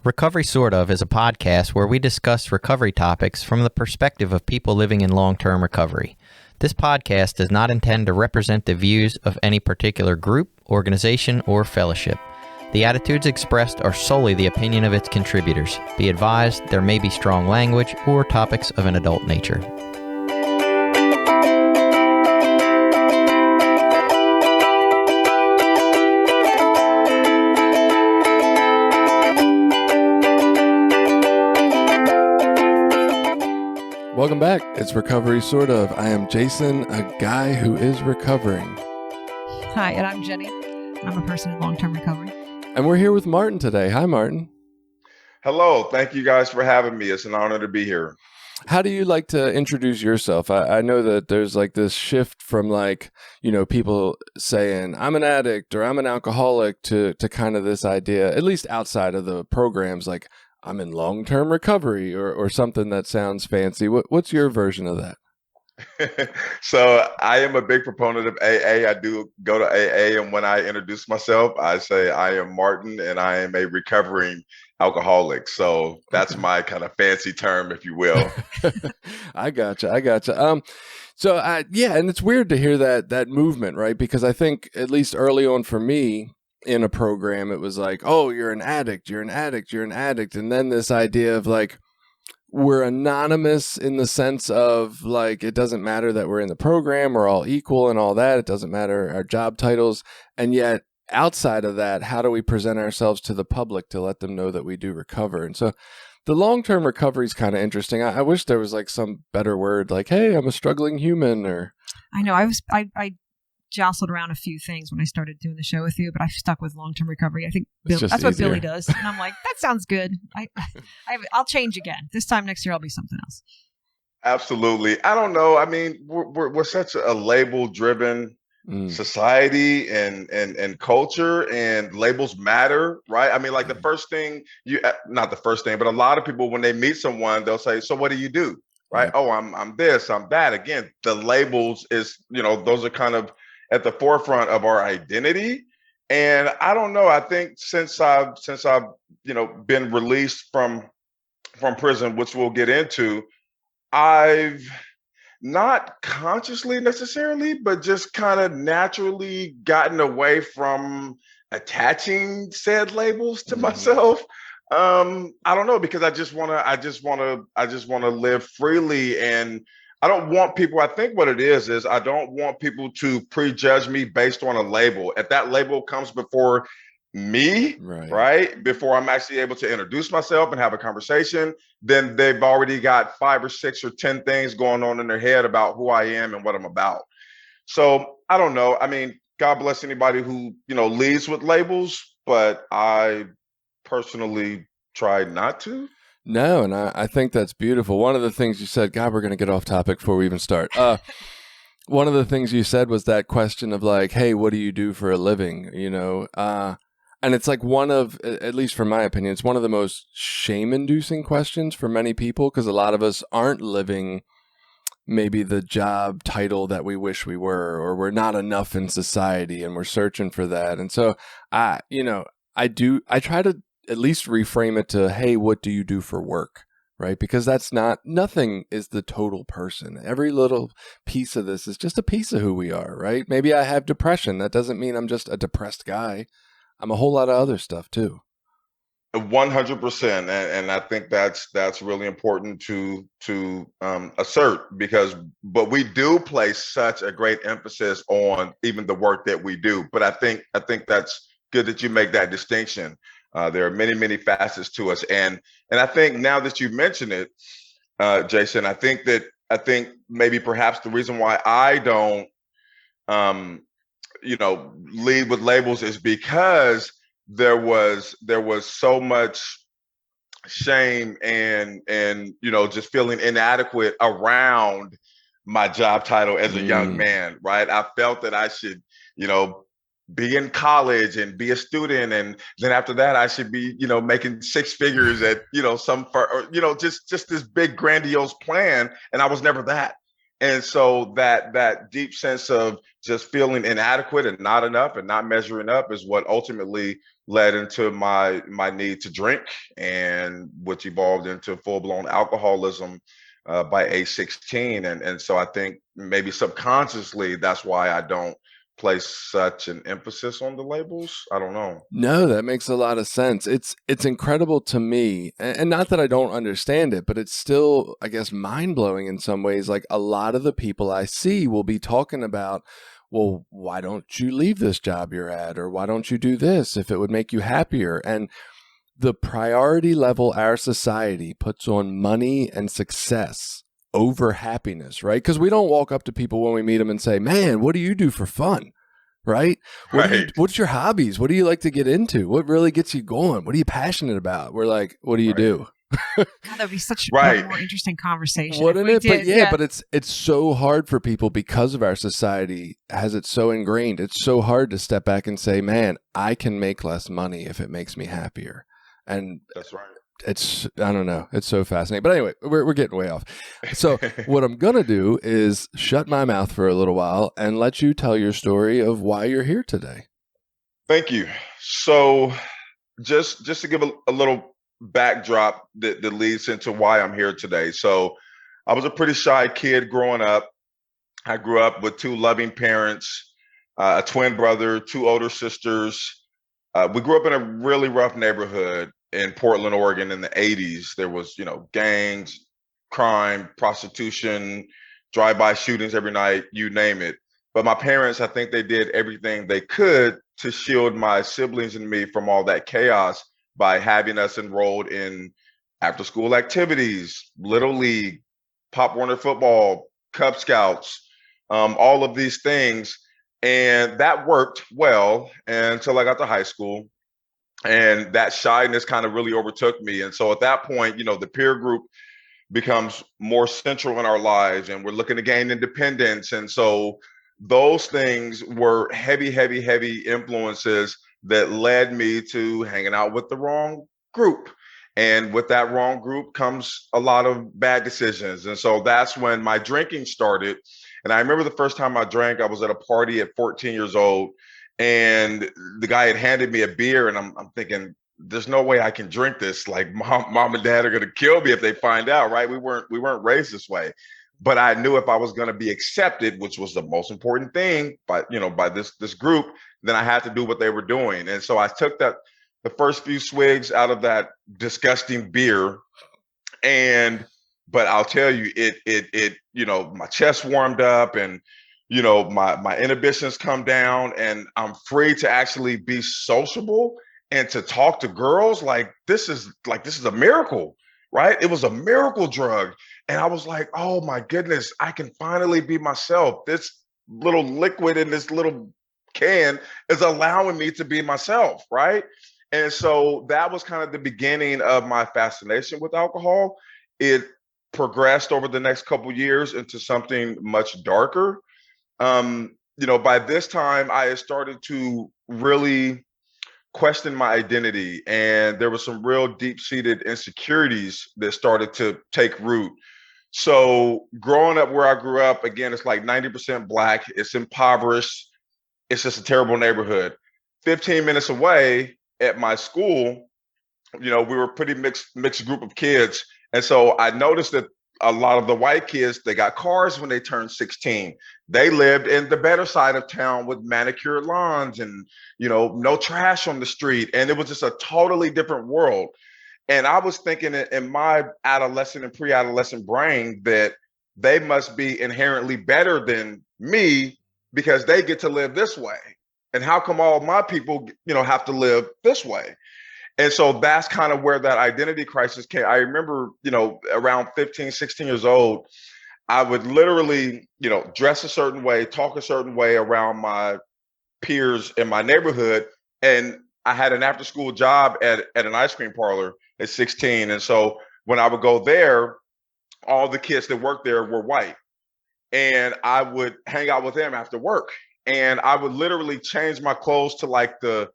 Recovery Sort Of is a podcast where we discuss recovery topics from the perspective of people living in long-term recovery. This podcast does not intend to represent the views of any particular group, organization, or fellowship. The attitudes expressed are solely the opinion of its contributors. Be advised, there may be strong language or topics of an adult nature. Welcome back. It's Recovery Sort Of. I am Jason, a guy who is recovering. Hi, and I'm Jenny. I'm a person in long-term recovery. And we're here with Martin today. Hi, Martin. Hello. Thank you guys for having me. It's an honor to be here. How do you like to introduce yourself? I know that there's like this shift from people saying I'm an addict or I'm an alcoholic to kind of this idea, at least outside of the programs, like I'm in long-term recovery or something that sounds fancy. What's your version of that? So I am a big proponent of AA. I do go to AA, and when I introduce myself, I say I am Martin and I am a recovering alcoholic. So that's my kind of fancy term, if you will. I gotcha. And it's weird to hear that movement, right? Because I think at least early on for me, in a program, it was like, oh, you're an addict. And then this idea of like, we're anonymous in the sense of like, it doesn't matter that we're in the program, we're all equal and all that. It doesn't matter our job titles. And yet outside of that, how do we present ourselves to the public to let them know that we do recover? And so the long-term recovery is kind of interesting. I wish there was like some better word, like, hey, I'm a struggling human, or. I know I jostled around a few things when I started doing the show with you, but I've stuck with long-term recovery. I think that's what Billy does. And I'm like, that sounds good. I'll change again. This time next year, I'll be something else. Absolutely. I don't know. I mean, we're such a label-driven society and culture, and labels matter, right? I mean, like the first thing not the first thing, but a lot of people, when they meet someone, they'll say, so what do you do? Right? Oh, I'm this, I'm that. Again, the labels is, those are kind of at the forefront of our identity. And I don't know, I think since I've been released from prison, which we'll get into, I've not consciously necessarily, but just kind of naturally gotten away from attaching said labels to myself. I don't know, because I just want to live freely, and I don't want people, I think what it is I don't want people to prejudge me based on a label. If that label comes before me, right? Before I'm actually able to introduce myself and have a conversation, then they've already got 5 or 6 or 10 things going on in their head about who I am and what I'm about. So I don't know. I mean, God bless anybody who, leads with labels, but I personally tried not to. No, and I think that's beautiful. One of the things you said, God, we're going to get off topic before we even start. One of the things you said was that question of like, hey, what do you do for a living? And it's like one of, at least from my opinion, it's one of the most shame-inducing questions for many people, because a lot of us aren't living maybe the job title that we wish we were, or we're not enough in society and we're searching for that. And so I try to at least reframe it to, hey, what do you do for work? Right? Because nothing is the total person. Every little piece of this is just a piece of who we are, right? Maybe I have depression. That doesn't mean I'm just a depressed guy. I'm a whole lot of other stuff too. 100%. And I think that's really important to assert, but we do place such a great emphasis on even the work that we do. But I think that's good that you make that distinction. There are many, many facets to us. And I think now that you mention it, Jason, I think maybe perhaps the reason why I don't, lead with labels is because there was so much shame and just feeling inadequate around my job title as a young man, right? I felt that I should, be in college and be a student, and then after that I should be making 6 figures at just this big grandiose plan, and I was never that. And so that deep sense of just feeling inadequate and not enough and not measuring up is what ultimately led into my need to drink, and which evolved into full-blown alcoholism by age 16. And so I think maybe subconsciously that's why I don't place such an emphasis on the labels. I don't know. No, that makes a lot of sense. It's incredible to me, and not that I don't understand it, but it's still, I guess, mind-blowing in some ways. Like, a lot of the people I see will be talking about, well, why don't you leave this job you're at? Or why don't you do this if it would make you happier? And the priority level our society puts on money and success over happiness, right? Because we don't walk up to people when we meet them and say, man, what do you do for fun? Right? Right. What's your hobbies? What do you like to get into? What really gets you going? What are you passionate about? We're like, what do you do? God, that would be such a Right. more interesting conversation. Wouldn't if it? we But did. yeah, but it's so hard for people because of our society has it so ingrained. It's so hard to step back and say, man, I can make less money if it makes me happier. And That's right. it's, I don't know. It's so fascinating. But anyway, we're getting way off. So what I'm going to do is shut my mouth for a little while and let you tell your story of why you're here today. Thank you. So just to give a little backdrop that leads into why I'm here today. So I was a pretty shy kid growing up. I grew up with two loving parents, a twin brother, two older sisters. We grew up in a really rough neighborhood in Portland, Oregon in the 80s. There was, gangs, crime, prostitution, drive-by shootings every night, you name it. But my parents, I think they did everything they could to shield my siblings and me from all that chaos by having us enrolled in after-school activities, Little League, Pop Warner football, Cub Scouts, all of these things. And that worked well until I got to high school. And that shyness kind of really overtook me. And so at that point, the peer group becomes more central in our lives, and we're looking to gain independence. And so those things were heavy, heavy, heavy influences that led me to hanging out with the wrong group. And with that wrong group comes a lot of bad decisions. And so that's when my drinking started. And I remember the first time I drank, I was at a party at 14 years old, and the guy had handed me a beer, and I'm thinking, there's no way I can drink this. Like mom and dad are going to kill me if they find out, right? We weren't raised this way. But I knew if I was going to be accepted, which was the most important thing by this group, then I had to do what they were doing. And so I took the first few swigs out of that disgusting beer, but I'll tell you, it my chest warmed up, and my inhibitions come down, and I'm free to actually be sociable and to talk to girls. Like this is a miracle, right? It was a miracle drug. And I was like, oh my goodness, I can finally be myself. This little liquid in this little can is allowing me to be myself, right? And so that was kind of the beginning of my fascination with alcohol. It progressed over the next couple years into something much darker. By this time I had started to really question my identity, and there were some real deep-seated insecurities that started to take root. So growing up where I grew up, again, it's like 90% Black, it's impoverished, it's just a terrible neighborhood. 15 minutes away at my school, we were a pretty mixed group of kids. And so I noticed that a lot of the white kids, they got cars when they turned 16. They lived in the better side of town with manicured lawns and, no trash on the street. And it was just a totally different world. And I was thinking in my adolescent and pre-adolescent brain that they must be inherently better than me because they get to live this way. And how come all my people, have to live this way? And so that's kind of where that identity crisis came. I remember, around 15, 16 years old, I would literally, dress a certain way, talk a certain way around my peers in my neighborhood. And I had an after school job at an ice cream parlor at 16. And so when I would go there, all the kids that worked there were white. And I would hang out with them after work. And I would literally change my clothes to like the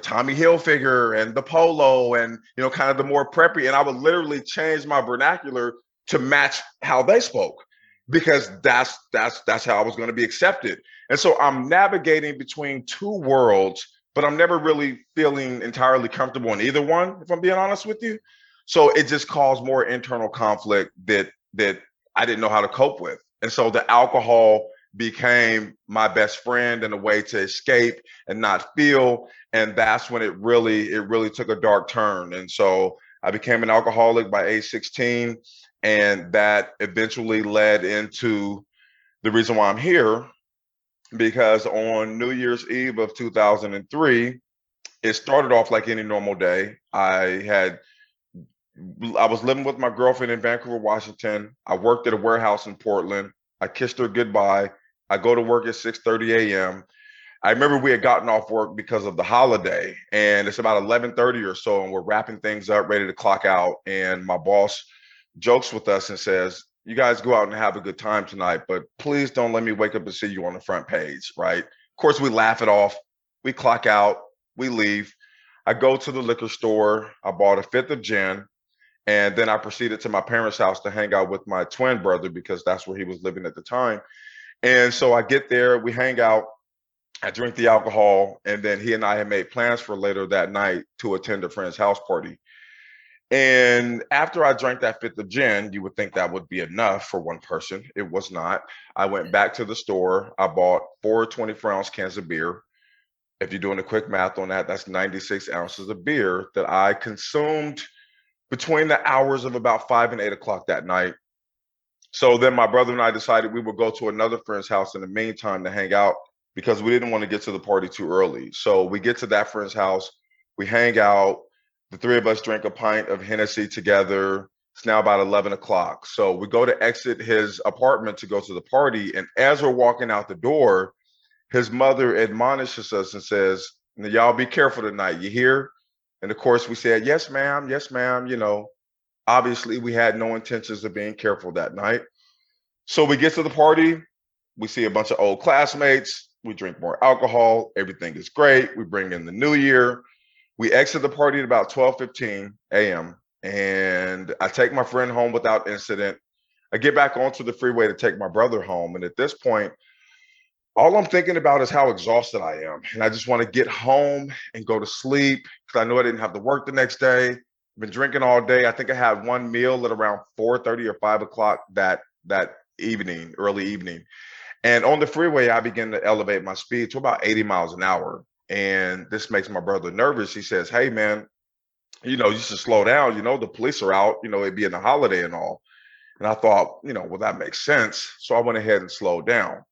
Tommy Hilfiger and the polo and, kind of the more preppy. And I would literally change my vernacular to match how they spoke, because that's how I was going to be accepted. And so I'm navigating between two worlds but I'm never really feeling entirely comfortable in either one, if I'm being honest with you. So it just caused more internal conflict that I didn't know how to cope with. And so the alcohol became my best friend and a way to escape and not feel. And that's when it really took a dark turn. And so I became an alcoholic by age 16. And that eventually led into the reason why I'm here, because on New Year's Eve of 2003, it started off like any normal day. I was living with my girlfriend in Vancouver, Washington. I worked at a warehouse in Portland. I kissed her goodbye. I go to work at 6:30 a.m. I remember we had gotten off work because of the holiday, and it's about 11:30 or so, and we're wrapping things up, ready to clock out. And my boss jokes with us and says, "You guys go out and have a good time tonight, but please don't let me wake up and see you on the front page," right? Of course, we laugh it off. We clock out. We leave. I go to the liquor store. I bought a fifth of gin. And then I proceeded to my parents' house to hang out with my twin brother because that's where he was living at the time. And so I get there, we hang out, I drink the alcohol, and then he and I had made plans for later that night to attend a friend's house party. And after I drank that fifth of gin, you would think that would be enough for one person. It was not. I went back to the store. I bought 4 24-ounce cans of beer. If you're doing a quick math on that, that's 96 ounces of beer that I consumed between the hours of about 5 and 8 o'clock that night. So then my brother and I decided we would go to another friend's house in the meantime to hang out because we didn't want to get to the party too early. So we get to that friend's house, we hang out, the three of us drink a pint of Hennessy together. It's now about 11 o'clock. So we go to exit his apartment to go to the party. And as we're walking out the door, his mother admonishes us and says, "Y'all be careful tonight. You hear?" And of course, we said, "Yes, ma'am. Yes, ma'am." Obviously, we had no intentions of being careful that night. So we get to the party. We see a bunch of old classmates. We drink more alcohol. Everything is great. We bring in the new year. We exit the party at about 12:15 a.m. And I take my friend home without incident. I get back onto the freeway to take my brother home. And at this point, all I'm thinking about is how exhausted I am. And I just want to get home and go to sleep because I know I didn't have to work the next day. I've been drinking all day. I think I had one meal at around 4:30 or 5 o'clock that evening, early evening. And on the freeway, I begin to elevate my speed to about 80 miles an hour. And this makes my brother nervous. He says, "Hey, man, you should slow down. The police are out, it being a holiday and all." And I thought, well, that makes sense. So I went ahead and slowed down.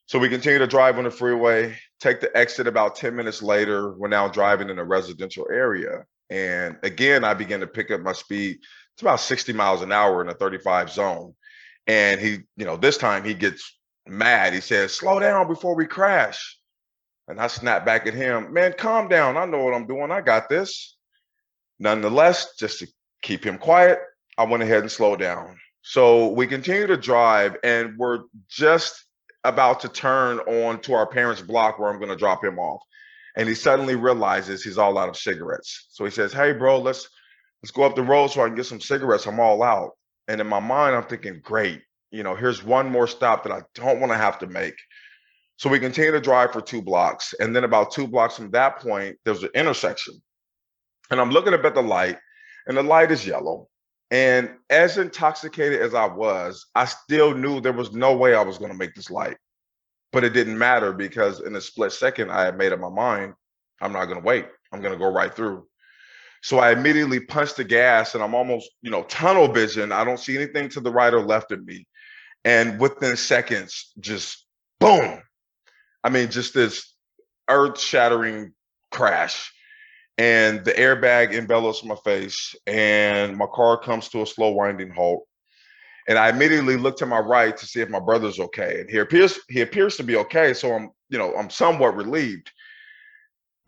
So we continue to drive on the freeway, take the exit about 10 minutes later. We're now driving in a residential area. And again, I began to pick up my speed. It's about 60 miles an hour in a 35 zone. And he, this time he gets mad. He says, "Slow down before we crash." And I snap back at him, "Man, calm down. I know what I'm doing. I got this." Nonetheless, just to keep him quiet, I went ahead and slowed down. So we continue to drive, and we're just about to turn on to our parents' block where I'm going to drop him off. And he suddenly realizes he's all out of cigarettes. So he says, "Hey, bro, let's go up the road so I can get some cigarettes. I'm all out." And in my mind, I'm thinking, great, here's one more stop that I don't want to have to make. So we continue to drive for 2 blocks. And then about 2 blocks from that point, there's an intersection. And I'm looking up at the light, and the light is yellow. And as intoxicated as I was, I still knew there was no way I was going to make this light. But it didn't matter because in a split second, I had made up my mind, I'm not going to wait. I'm going to go right through. So I immediately punched the gas, and I'm almost, tunnel vision. I don't see anything to the right or left of me. And within seconds, just boom. I mean, just this earth shattering crash. And the airbag envelops my face, and my car comes to a slow winding halt. And I immediately look to my right to see if my brother's okay. And he appears to be okay. So I'm somewhat relieved.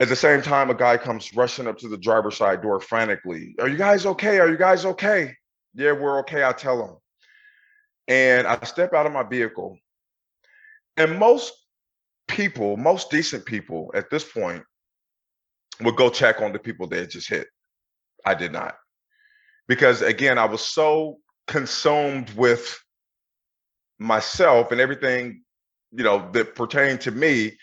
At the same time, a guy comes rushing up to the driver's side door frantically. "Are you guys okay? Are you guys okay?" "Yeah, we're okay," I tell him. And I step out of my vehicle. And most people, most decent people at this point would go check on the people they had just hit. I did not. Because again, I was so consumed with myself and everything, that pertained to me.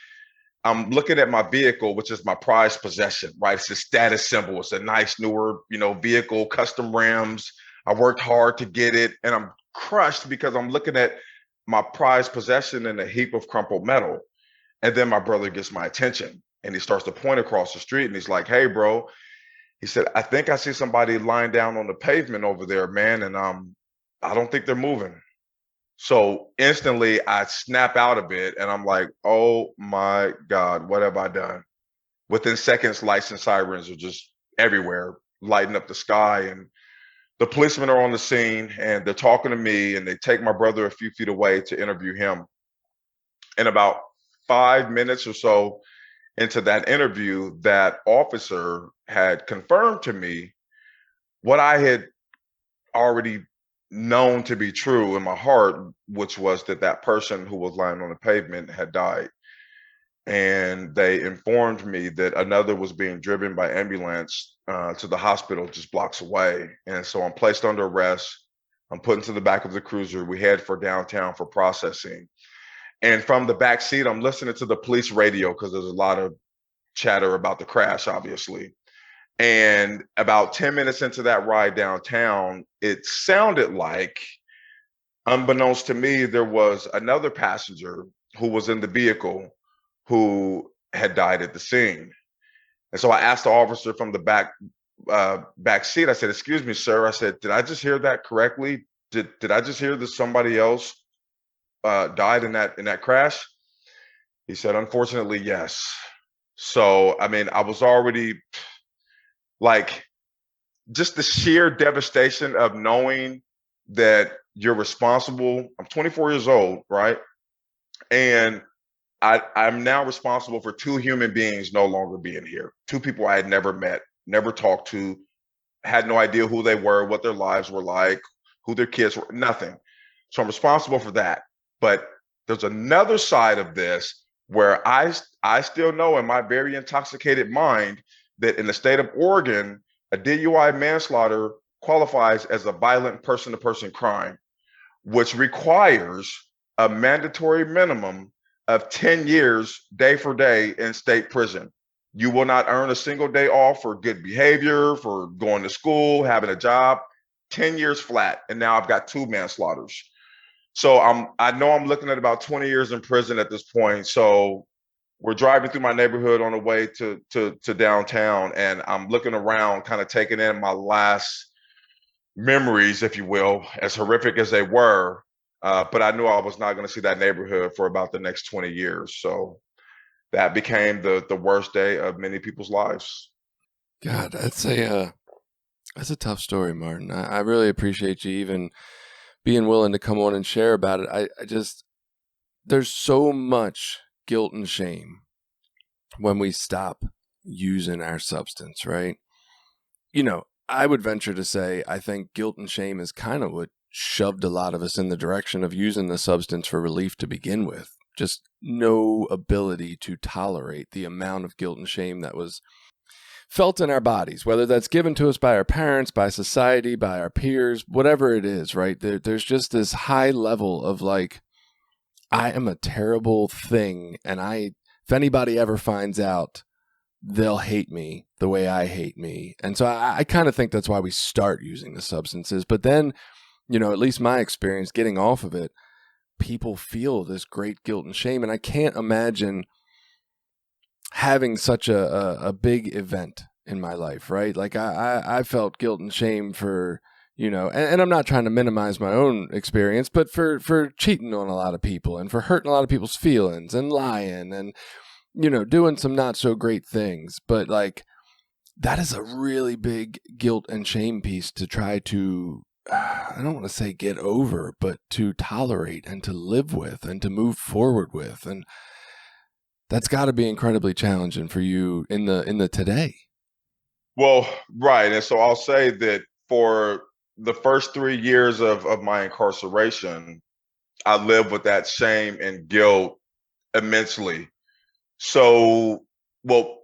I'm looking at my vehicle, which is my prized possession, right? It's a status symbol. It's a nice newer, vehicle, custom rims. I worked hard to get it, and I'm crushed because I'm looking at my prized possession in a heap of crumpled metal. And then my brother gets my attention, and he starts to point across the street, and he's like, "Hey, bro," he said, "I think I see somebody lying down on the pavement over there, man, and I don't think they're moving." So instantly I snap out a bit and I'm like, oh my God, what have I done? Within seconds, lights and sirens are just everywhere, lighting up the sky. And the policemen are on the scene and they're talking to me and they take my brother a few feet away to interview him. And about 5 minutes or so into that interview, that officer had confirmed to me what I had already known to be true in my heart, which was that that person who was lying on the pavement had died. And they informed me that another was being driven by ambulance to the hospital just blocks away. And so I'm placed under arrest. I'm put into the back of the cruiser. We head for downtown for processing. And from the back seat, I'm listening to the police radio because there's a lot of chatter about the crash, obviously. And about 10 minutes into that ride downtown, it sounded like, unbeknownst to me, there was another passenger who was in the vehicle who had died at the scene. And so I asked the officer from the back seat, I said, "Excuse me, sir." I said, "Did I just hear that correctly? Did I just hear that somebody else died in that crash?" He said, "Unfortunately, yes." So, I mean, I was already like, just the sheer devastation of knowing that you're responsible. I'm 24 years old, right? And I'm now responsible for two human beings no longer being here. Two people I had never met, never talked to, had no idea who they were, what their lives were like, who their kids were, nothing. So I'm responsible for that. But there's another side of this where I still know in my very intoxicated mind that in the state of Oregon, a DUI manslaughter qualifies as a violent person-to-person crime, which requires a mandatory minimum of 10 years day for day in state prison. You will not earn a single day off for good behavior, for going to school, having a job. 10 years flat. And now I've got two manslaughters. So I know I'm looking at about 20 years in prison at this point. So we're driving through my neighborhood on the way to downtown, and I'm looking around, kind of taking in my last memories, if you will, as horrific as they were. But I knew I was not going to see that neighborhood for about the next 20 years. So that became the worst day of many people's lives. God, that's a tough story, Martin. I really appreciate you even being willing to come on and share about it. I just, there's so much guilt and shame when we stop using our substance, right? I would venture to say, I think guilt and shame is kind of what shoved a lot of us in the direction of using the substance for relief to begin with. Just no ability to tolerate the amount of guilt and shame that was felt in our bodies, whether that's given to us by our parents, by society, by our peers, whatever it is, right? There's just this high level of like, I am a terrible thing, and if anybody ever finds out, they'll hate me the way I hate me. And so I kind of think that's why we start using the substances. But then, at least my experience getting off of it, people feel this great guilt and shame. And I can't imagine having such a big event in my life, right? Like I felt guilt and shame for, and I'm not trying to minimize my own experience, but for cheating on a lot of people and for hurting a lot of people's feelings and lying and, doing some not so great things. But like, that is a really big guilt and shame piece to try to, I don't want to say get over, but to tolerate and to live with and to move forward with. And that's got to be incredibly challenging for you in the today. Well, right. And so I'll say that for the first 3 years of my incarceration, I lived with that shame and guilt immensely. So, well,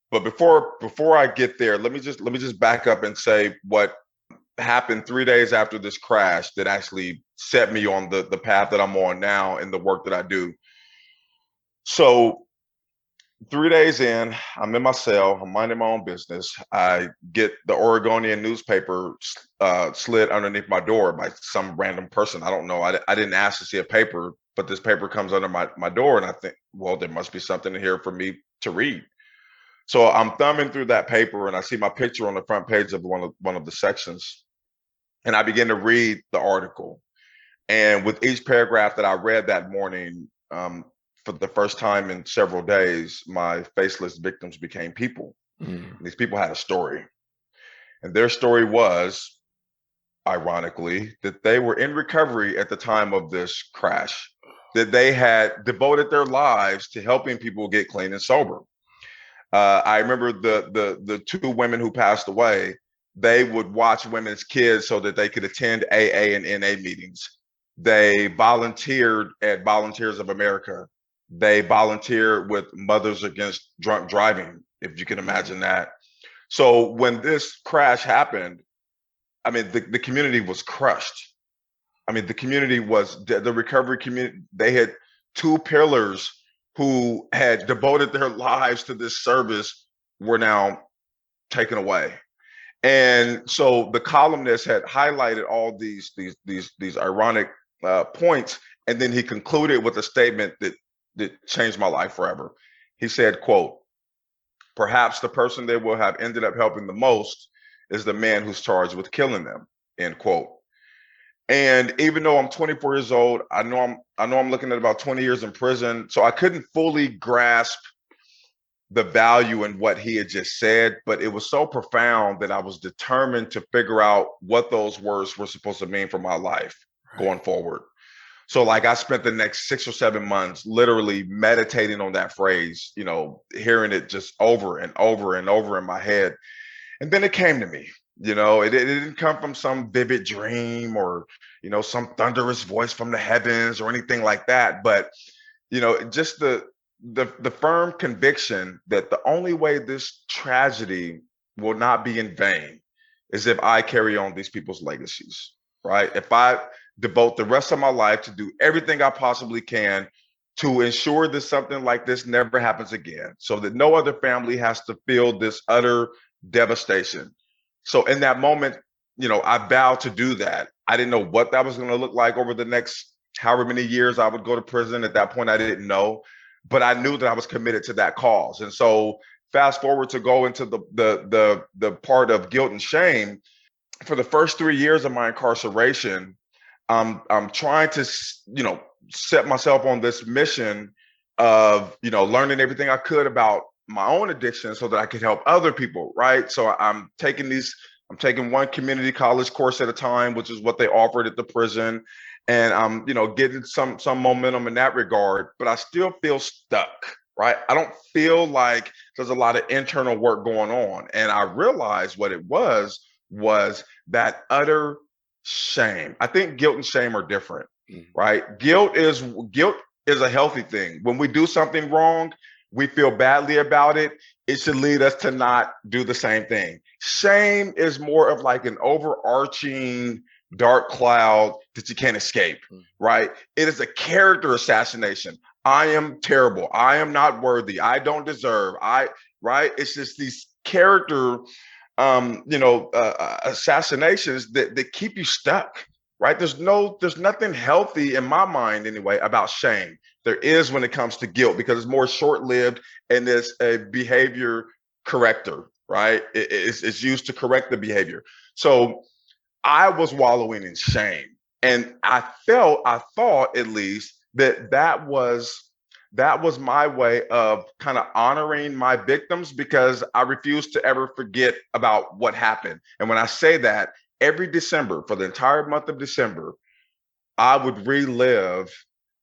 but before I get there, let me just back up and say what happened 3 days after this crash that actually set me on the path that I'm on now and the work that I do. So 3 days in, I'm in my cell. I'm minding my own business. I get the Oregonian newspaper slid underneath my door by some random person. I don't know. I didn't ask to see a paper, but this paper comes under my door, and I think, well, there must be something in here for me to read. So I'm thumbing through that paper, and I see my picture on the front page of one of the sections, and I begin to read the article. And with each paragraph that I read that morning, for the first time in several days, my faceless victims became people. And these people had a story. And their story was, ironically, that they were in recovery at the time of this crash, that they had devoted their lives to helping people get clean and sober. I remember the two women who passed away. They would watch women's kids so that they could attend AA and NA meetings. They volunteered at Volunteers of America. They volunteered with Mothers Against Drunk Driving, if you can imagine that. So when this crash happened, I mean, the community was crushed. I mean, the community was the recovery community. They had two pillars who had devoted their lives to this service were now taken away. And so the columnist had highlighted all these ironic points, and then he concluded with a statement that changed my life forever. He said, quote, "Perhaps the person they will have ended up helping the most is the man who's charged with killing them," end quote. And even though I'm 24 years old, I know I'm looking at about 20 years in prison. So I couldn't fully grasp the value in what he had just said, but it was so profound that I was determined to figure out what those words were supposed to mean for my life going forward. So like I spent the next 6 or 7 months literally meditating on that phrase, hearing it just over and over and over in my head. And then it came to me. It didn't come from some vivid dream or, some thunderous voice from the heavens or anything like that. But, just the firm conviction that the only way this tragedy will not be in vain is if I carry on these people's legacies, right? If I devote the rest of my life to do everything I possibly can to ensure that something like this never happens again, so that no other family has to feel this utter devastation. So in that moment, I vowed to do that. I didn't know what that was going to look like over the next however many years I would go to prison. At that point, I didn't know, but I knew that I was committed to that cause. And so fast forward to go into the part of guilt and shame. For the first 3 years of my incarceration, I'm trying to, set myself on this mission of, learning everything I could about my own addiction so that I could help other people, right? So I'm taking one community college course at a time, which is what they offered at the prison. And I'm, getting some momentum in that regard, but I still feel stuck, right? I don't feel like there's a lot of internal work going on. And I realized what it was that utter shame. I think guilt and shame are different, right? Guilt is a healthy thing. When we do something wrong, we feel badly about it. It should lead us to not do the same thing. Shame is more of like an overarching dark cloud that you can't escape, right? It is a character assassination. I am terrible. I am not worthy. I don't deserve. Right? It's just these character assassinations that keep you stuck, right? There's nothing healthy in my mind anyway about shame. There is when it comes to guilt, because it's more short-lived and it's a behavior corrector, right? It's used to correct the behavior. So I was wallowing in shame, and I thought at least that was my way of kind of honoring my victims, because I refuse to ever forget about what happened. And when I say that, every December, for the entire month of December, I would relive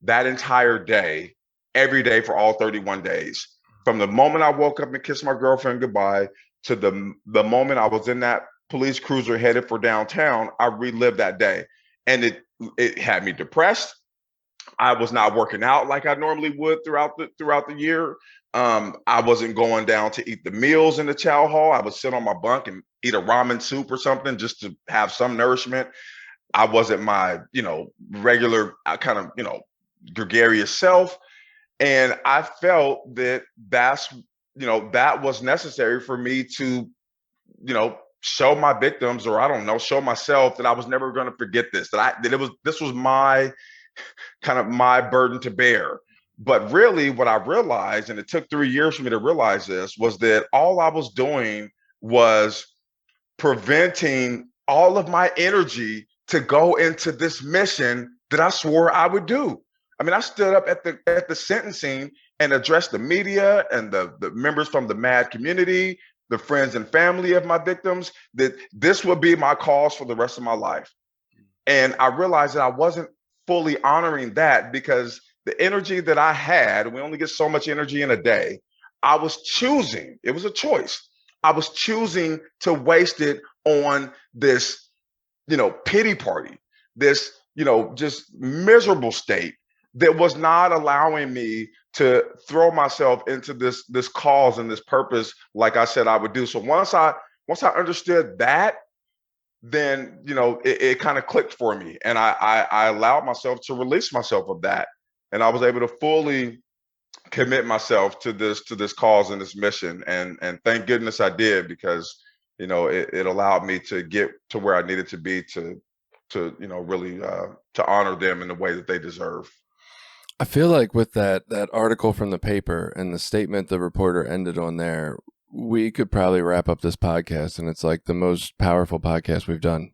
that entire day, every day for all 31 days. From the moment I woke up and kissed my girlfriend goodbye to the moment I was in that police cruiser headed for downtown, I relived that day. And it had me depressed. I was not working out like I normally would throughout the year. I wasn't going down to eat the meals in the chow hall. I would sit on my bunk and eat a ramen soup or something just to have some nourishment. I wasn't my, regular kind of, gregarious self. And I felt that that was necessary for me to, show my victims, or I don't know, show myself that I was never going to forget this, this was my kind of my burden to bear. But really what I realized, and it took 3 years for me to realize this, was that all I was doing was preventing all of my energy to go into this mission that I swore I would do. I mean, I stood up at the sentencing and addressed the media and the members from the MAD community, the friends and family of my victims, that this would be my cause for the rest of my life. And I realized that I wasn't fully honoring that, because the energy that I had, we only get so much energy in a day, I was choosing, it was a choice. I was choosing to waste it on this, pity party, this, just miserable state that was not allowing me to throw myself into this cause and this purpose like I said I would do. So once I understood that, then it kind of clicked for me, and I allowed myself to release myself of that, and I was able to fully commit myself to this cause and this mission, and thank goodness I did, because it allowed me to get to where I needed to be to really to honor them in the way that they deserve. I feel like with that article from the paper and the statement the reporter ended on there, we could probably wrap up this podcast, and it's like the most powerful podcast we've done,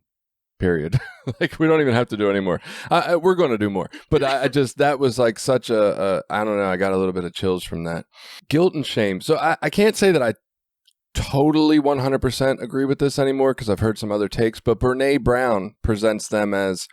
period. Like, we don't even have to do any more. We're going to do more. But I just, that was like such a, I don't know, I got a little bit of chills from that. Guilt and shame. So I can't say that I totally 100% agree with this anymore, because I've heard some other takes, but Brene Brown presents them as: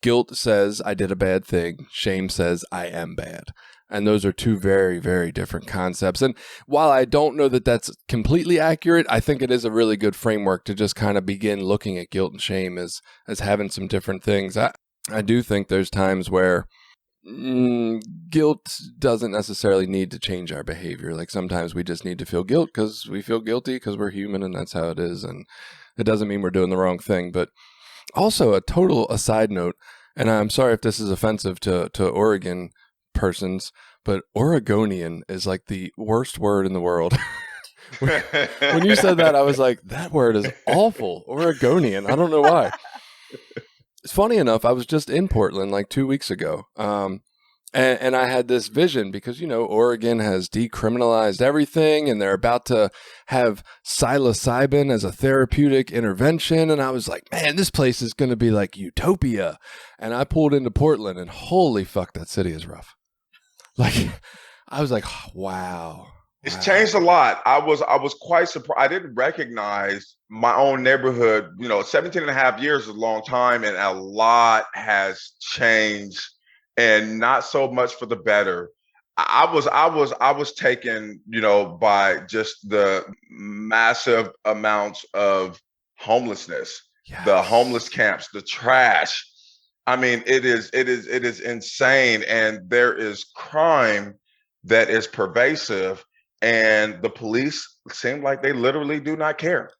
guilt says I did a bad thing, shame says I am bad. And those are two very, very different concepts. And while I don't know that that's completely accurate, I think it is a really good framework to just kind of begin looking at guilt and shame as having some different things. I do think there's times where guilt doesn't necessarily need to change our behavior. Like, sometimes we just need to feel guilt because we feel guilty because we're human, and that's how it is. And it doesn't mean we're doing the wrong thing. But also, a total aside note, and I'm sorry if this is offensive to Oregon persons, but Oregonian is like the worst word in the world. When you said that, I was like, that word is awful. Oregonian. I don't know why. It's funny enough, I was just in Portland like 2 weeks ago. And I had this vision because, Oregon has decriminalized everything, and they're about to have psilocybin as a therapeutic intervention. And I was like, man, this place is going to be like utopia. And I pulled into Portland, and holy fuck, that city is rough. Like, I was like, wow. It's changed a lot. I was quite surprised. I didn't recognize my own neighborhood. 17 and a half years is a long time, and a lot has changed, and not so much for the better. I was taken, by just the massive amounts of homelessness, yes. The homeless camps, the trash. I mean, it is insane, and there is crime that is pervasive, and the police seem like they literally do not care.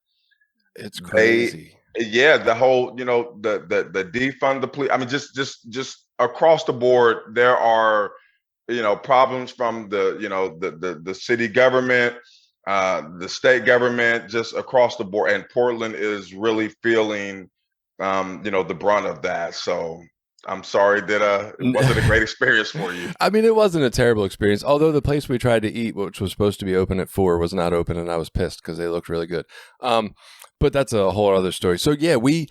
It's crazy. The whole, the defund the police. I mean, just across the board, there are, problems from the city government, the state government, just across the board. And Portland is really feeling, the brunt of that. So I'm sorry that it wasn't a great experience for you. I mean, it wasn't a terrible experience, although the place we tried to eat, which was supposed to be open at 4, was not open, and I was pissed because they looked really good. But that's a whole other story. So yeah, we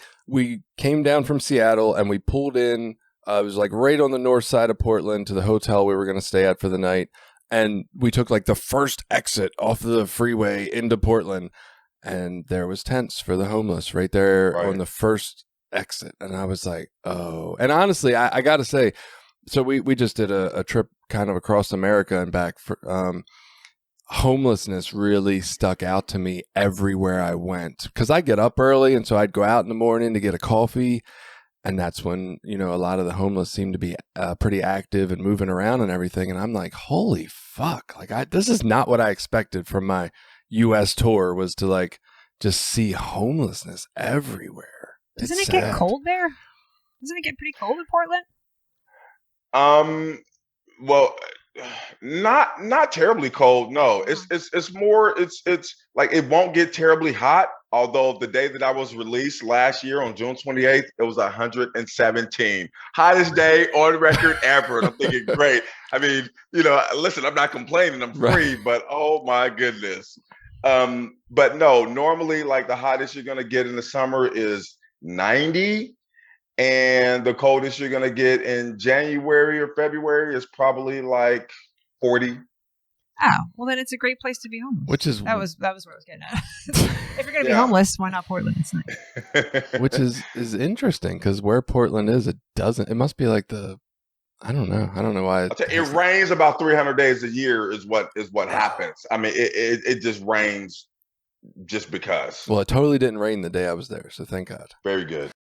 came down from Seattle, and we pulled in. It was like right on the north side of Portland to the hotel we were going to stay at for the night. And we took like the first exit off the freeway into Portland, and there was tents for the homeless right there on the first exit. And I was like, oh. And honestly, I got to say, so we just did a trip kind of across America and back. For homelessness really stuck out to me everywhere I went, because I get up early, and so I'd go out in the morning to get a coffee. And that's when, a lot of the homeless seem to be pretty active and moving around and everything. And I'm like, holy fuck. Like, this is not what I expected from my U.S. tour, was to like just see homelessness everywhere. Doesn't it get cold there? Doesn't it get pretty cold in Portland? Well, Not terribly cold. No, it's more it's like it won't get terribly hot. Although the day that I was released last year on June 28th, it was 117, hottest day on record ever. And I'm thinking, great. I mean, listen, I'm not complaining. I'm free, but oh my goodness. But no, normally like the hottest you're gonna get in the summer is 90. And the coldest you're going to get in January or February is probably like 40. Oh, well, then it's a great place to be homeless. That was where I was getting at. If you're going to be homeless, why not Portland? It's nice. Which is interesting because where Portland is, it must be like I don't know why. It rains about 300 days a year is what happens. I mean, it just rains just because. Well, it totally didn't rain the day I was there, so thank God. Very good.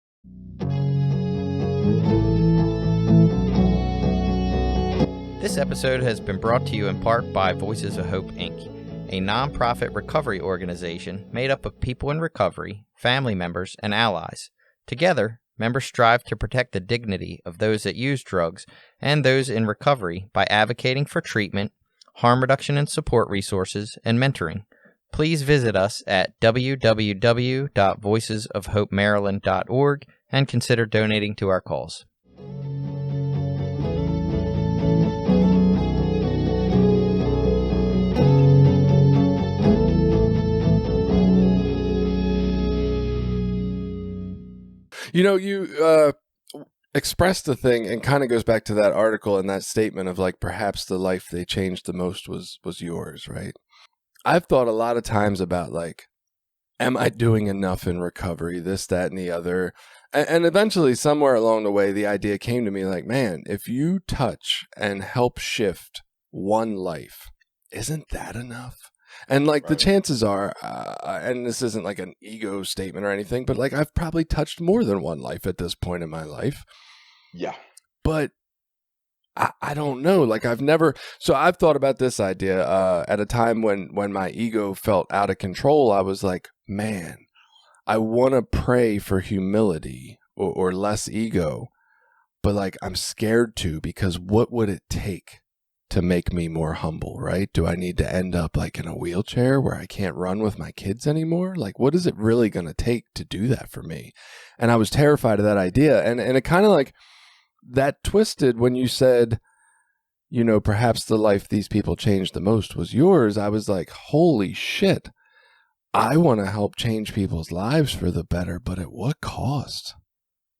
This episode has been brought to you in part by Voices of Hope, Inc., a nonprofit recovery organization made up of people in recovery, family members, and allies. Together, members strive to protect the dignity of those that use drugs and those in recovery by advocating for treatment, harm reduction and support resources, and mentoring. Please visit us at www.voicesofhopemaryland.org and consider donating to our cause. You expressed the thing, and kind of goes back to that article and that statement of like perhaps the life they changed the most was yours, right? I've thought a lot of times about like, am I doing enough in recovery, this, that, and the other? And eventually somewhere along the way, the idea came to me like, man, if you touch and help shift one life, isn't that enough? And like the chances are, and this isn't like an ego statement or anything, but like I've probably touched more than one life at this point in my life. Yeah. But I don't know. Like I've thought about this idea at a time when my ego felt out of control. I was like, man, I want to pray for humility or less ego, but like I'm scared to, because what would it take to make me more humble, right? Do I need to end up like in a wheelchair where I can't run with my kids anymore? Like, what is it really going to take to do that for me? And I was terrified of that idea. And it kind of like that twisted when you said, perhaps the life these people changed the most was yours. I was like, holy shit. I want to help change people's lives for the better, but at what cost?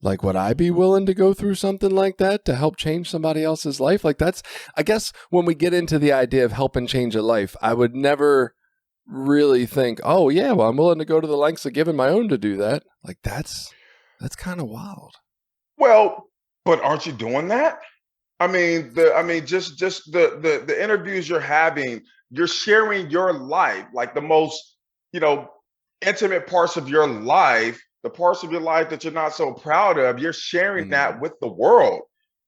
Like, would I be willing to go through something like that to help change somebody else's life? Like I guess when we get into the idea of helping change a life, I would never really think, oh yeah, well, I'm willing to go to the lengths of giving my own to do that. Like that's kind of wild. Well, but aren't you doing that? Just the interviews you're having, you're sharing your life, like the most, intimate parts of your life. The parts of your life that you're not so proud of, you're sharing that with the world,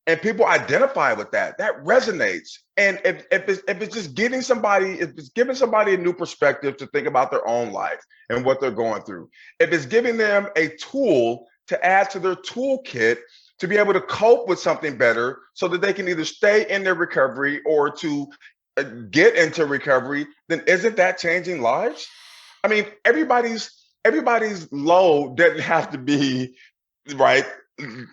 and people identify with that. That resonates. And if it's just giving somebody a new perspective to think about their own life and what they're going through, if it's giving them a tool to add to their toolkit to be able to cope with something better, so that they can either stay in their recovery or to get into recovery, then isn't that changing lives? I mean, everybody's low doesn't have to be right,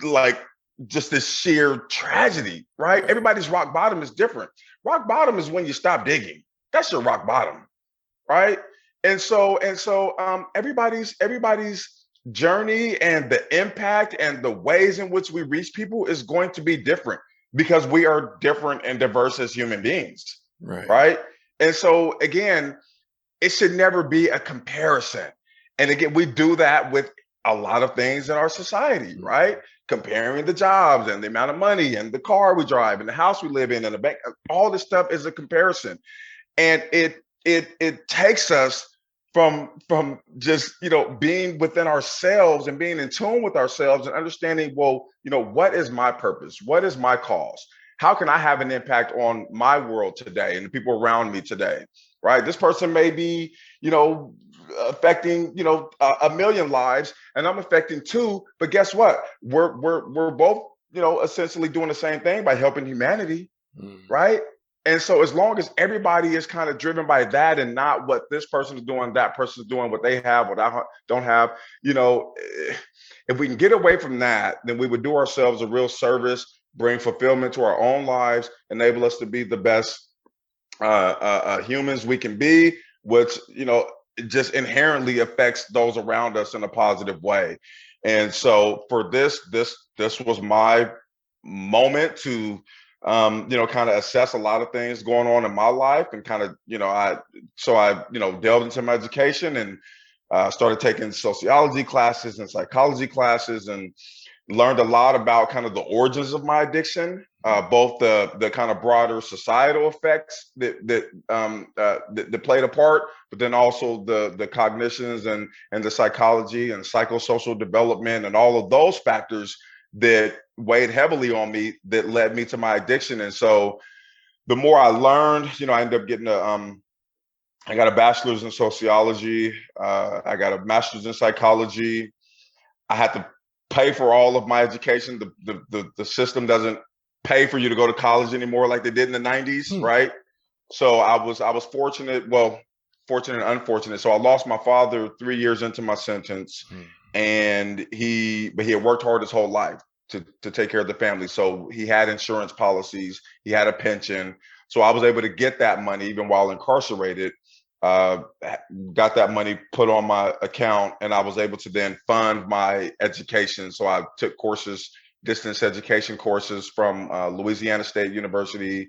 like just this sheer tragedy, right? Everybody's rock bottom is different. Rock bottom is when you stop digging. That's your rock bottom, right? And so everybody's journey and the impact and the ways in which we reach people is going to be different, because we are different and diverse as human beings, right? And so again, it should never be a comparison. And again, we do that with a lot of things in our society, right? Comparing the jobs and the amount of money and the car we drive and the house we live in and the bank. All this stuff is a comparison, and it takes us from just being within ourselves and being in tune with ourselves and understanding, well, what is my purpose? What is my cause? How can I have an impact on my world today and the people around me today? Right? This person may be, affecting, 1 million lives, and I'm affecting 2. But guess what? We're both, essentially doing the same thing by helping humanity, right? And so as long as everybody is kind of driven by that and not what this person is doing, that person is doing, what they have, what I don't have, if we can get away from that, then we would do ourselves a real service, bring fulfillment to our own lives, enable us to be the best humans we can be, which, just inherently affects those around us in a positive way. And so for this was my moment to kind of assess a lot of things going on in my life, and kind of, I delved into my education and started taking sociology classes and psychology classes, and learned a lot about kind of the origins of my addiction, both the kind of broader societal effects that played a part, but then also the cognitions and the psychology and psychosocial development and all of those factors that weighed heavily on me that led me to my addiction. And so the more I learned, I ended up getting I got a bachelor's in sociology. I got a master's in psychology. I had to pay for all of my education. The system doesn't pay for you to go to college anymore like they did in the 90s, right? So I was fortunate, fortunate and unfortunate. So I lost my father 3 years into my sentence, and he had worked hard his whole life to take care of the family. So he had insurance policies, he had a pension. So I was able to get that money even while incarcerated. Got that money put on my account, and I was able to then fund my education. So I took courses, distance education courses from Louisiana State University,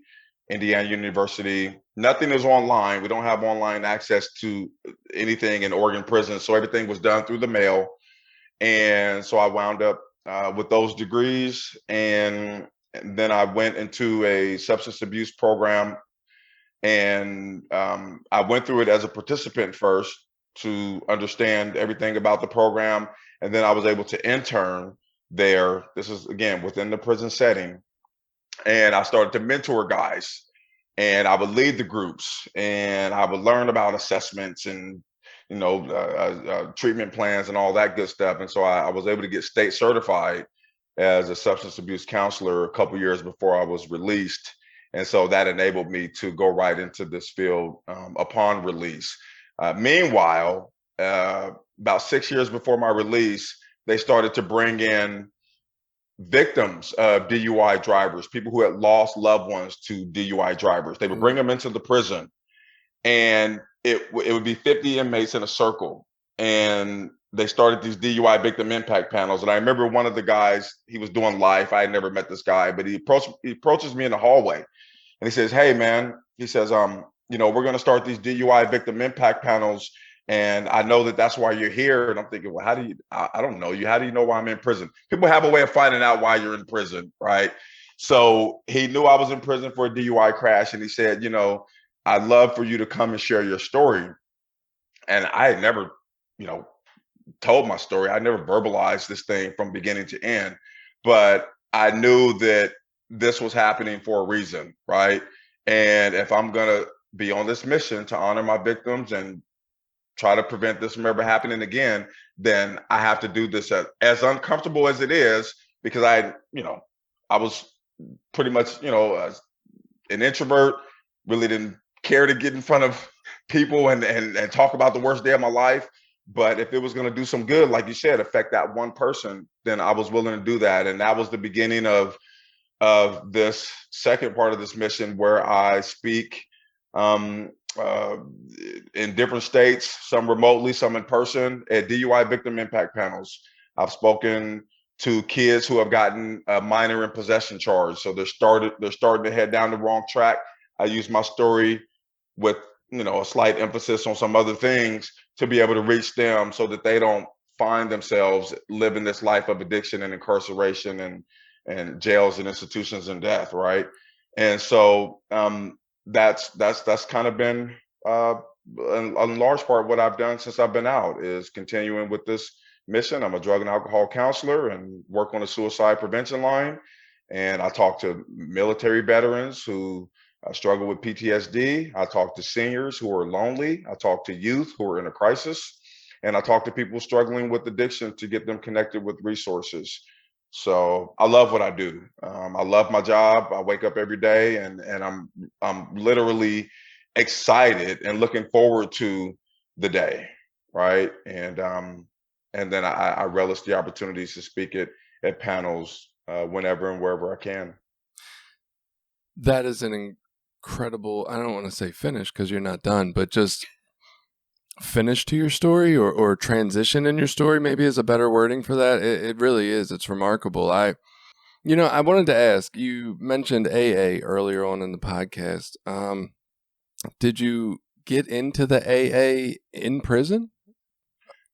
Indiana University. Nothing is online. We don't have online access to anything in Oregon prison. So everything was done through the mail. And so I wound up with those degrees. And then I went into a substance abuse program. And I went through it as a participant first to understand everything about the program. And then I was able to intern there. This is, again, within the prison setting. And I started to mentor guys. And I would lead the groups. And I would learn about assessments and, treatment plans and all that good stuff. And so I was able to get state certified as a substance abuse counselor a couple years before I was released. And so that enabled me to go right into this field upon release. Meanwhile, about 6 years before my release, they started to bring in victims of DUI drivers, people who had lost loved ones to DUI drivers. They would bring them into the prison, and it would be 50 inmates in a circle. And they started these DUI victim impact panels. And I remember one of the guys, he was doing life. I had never met this guy, but he approaches me in the hallway. And he says, "Hey, man," he says, we're going to start these DUI victim impact panels. And I know that that's why you're here." And I'm thinking, well, I don't know you. How do you know why I'm in prison? People have a way of finding out why you're in prison, right? So he knew I was in prison for a DUI crash. And he said, "I'd love for you to come and share your story." And I had never, told my story. I never verbalized this thing from beginning to end, but I knew that this was happening for a reason, right? And if I'm going to be on this mission to honor my victims and try to prevent this from ever happening again, then I have to do this as uncomfortable as it is, because I was pretty much, an introvert, really didn't care to get in front of people and talk about the worst day of my life. But if it was going to do some good, like you said, affect that one person, then I was willing to do that. And that was the beginning of this second part of this mission, where I speak in different states, some remotely, some in person, at DUI victim impact panels. I've spoken to kids who have gotten a minor in possession charge. So they're starting to head down the wrong track. I use my story with a slight emphasis on some other things to be able to reach them, so that they don't find themselves living this life of addiction and incarceration and jails and institutions and death, right? And so that's kind of been in large part what I've done since I've been out, is continuing with this mission. I'm a drug and alcohol counselor and work on a suicide prevention line. And I talk to military veterans who struggle with PTSD. I talk to seniors who are lonely. I talk to youth who are in a crisis. And I talk to people struggling with addiction to get them connected with resources. So I love what I do. I love my job. I wake up every day, and I'm literally excited and looking forward to the day, right? And then I relish the opportunities to speak at panels whenever and wherever I can. That is an incredible, I don't want to say finish because you're not done, but just finish to your story, or transition in your story maybe is a better wording for that. It really is. It's remarkable. I wanted to ask, you mentioned AA earlier on in the podcast. Did you get into the AA in prison?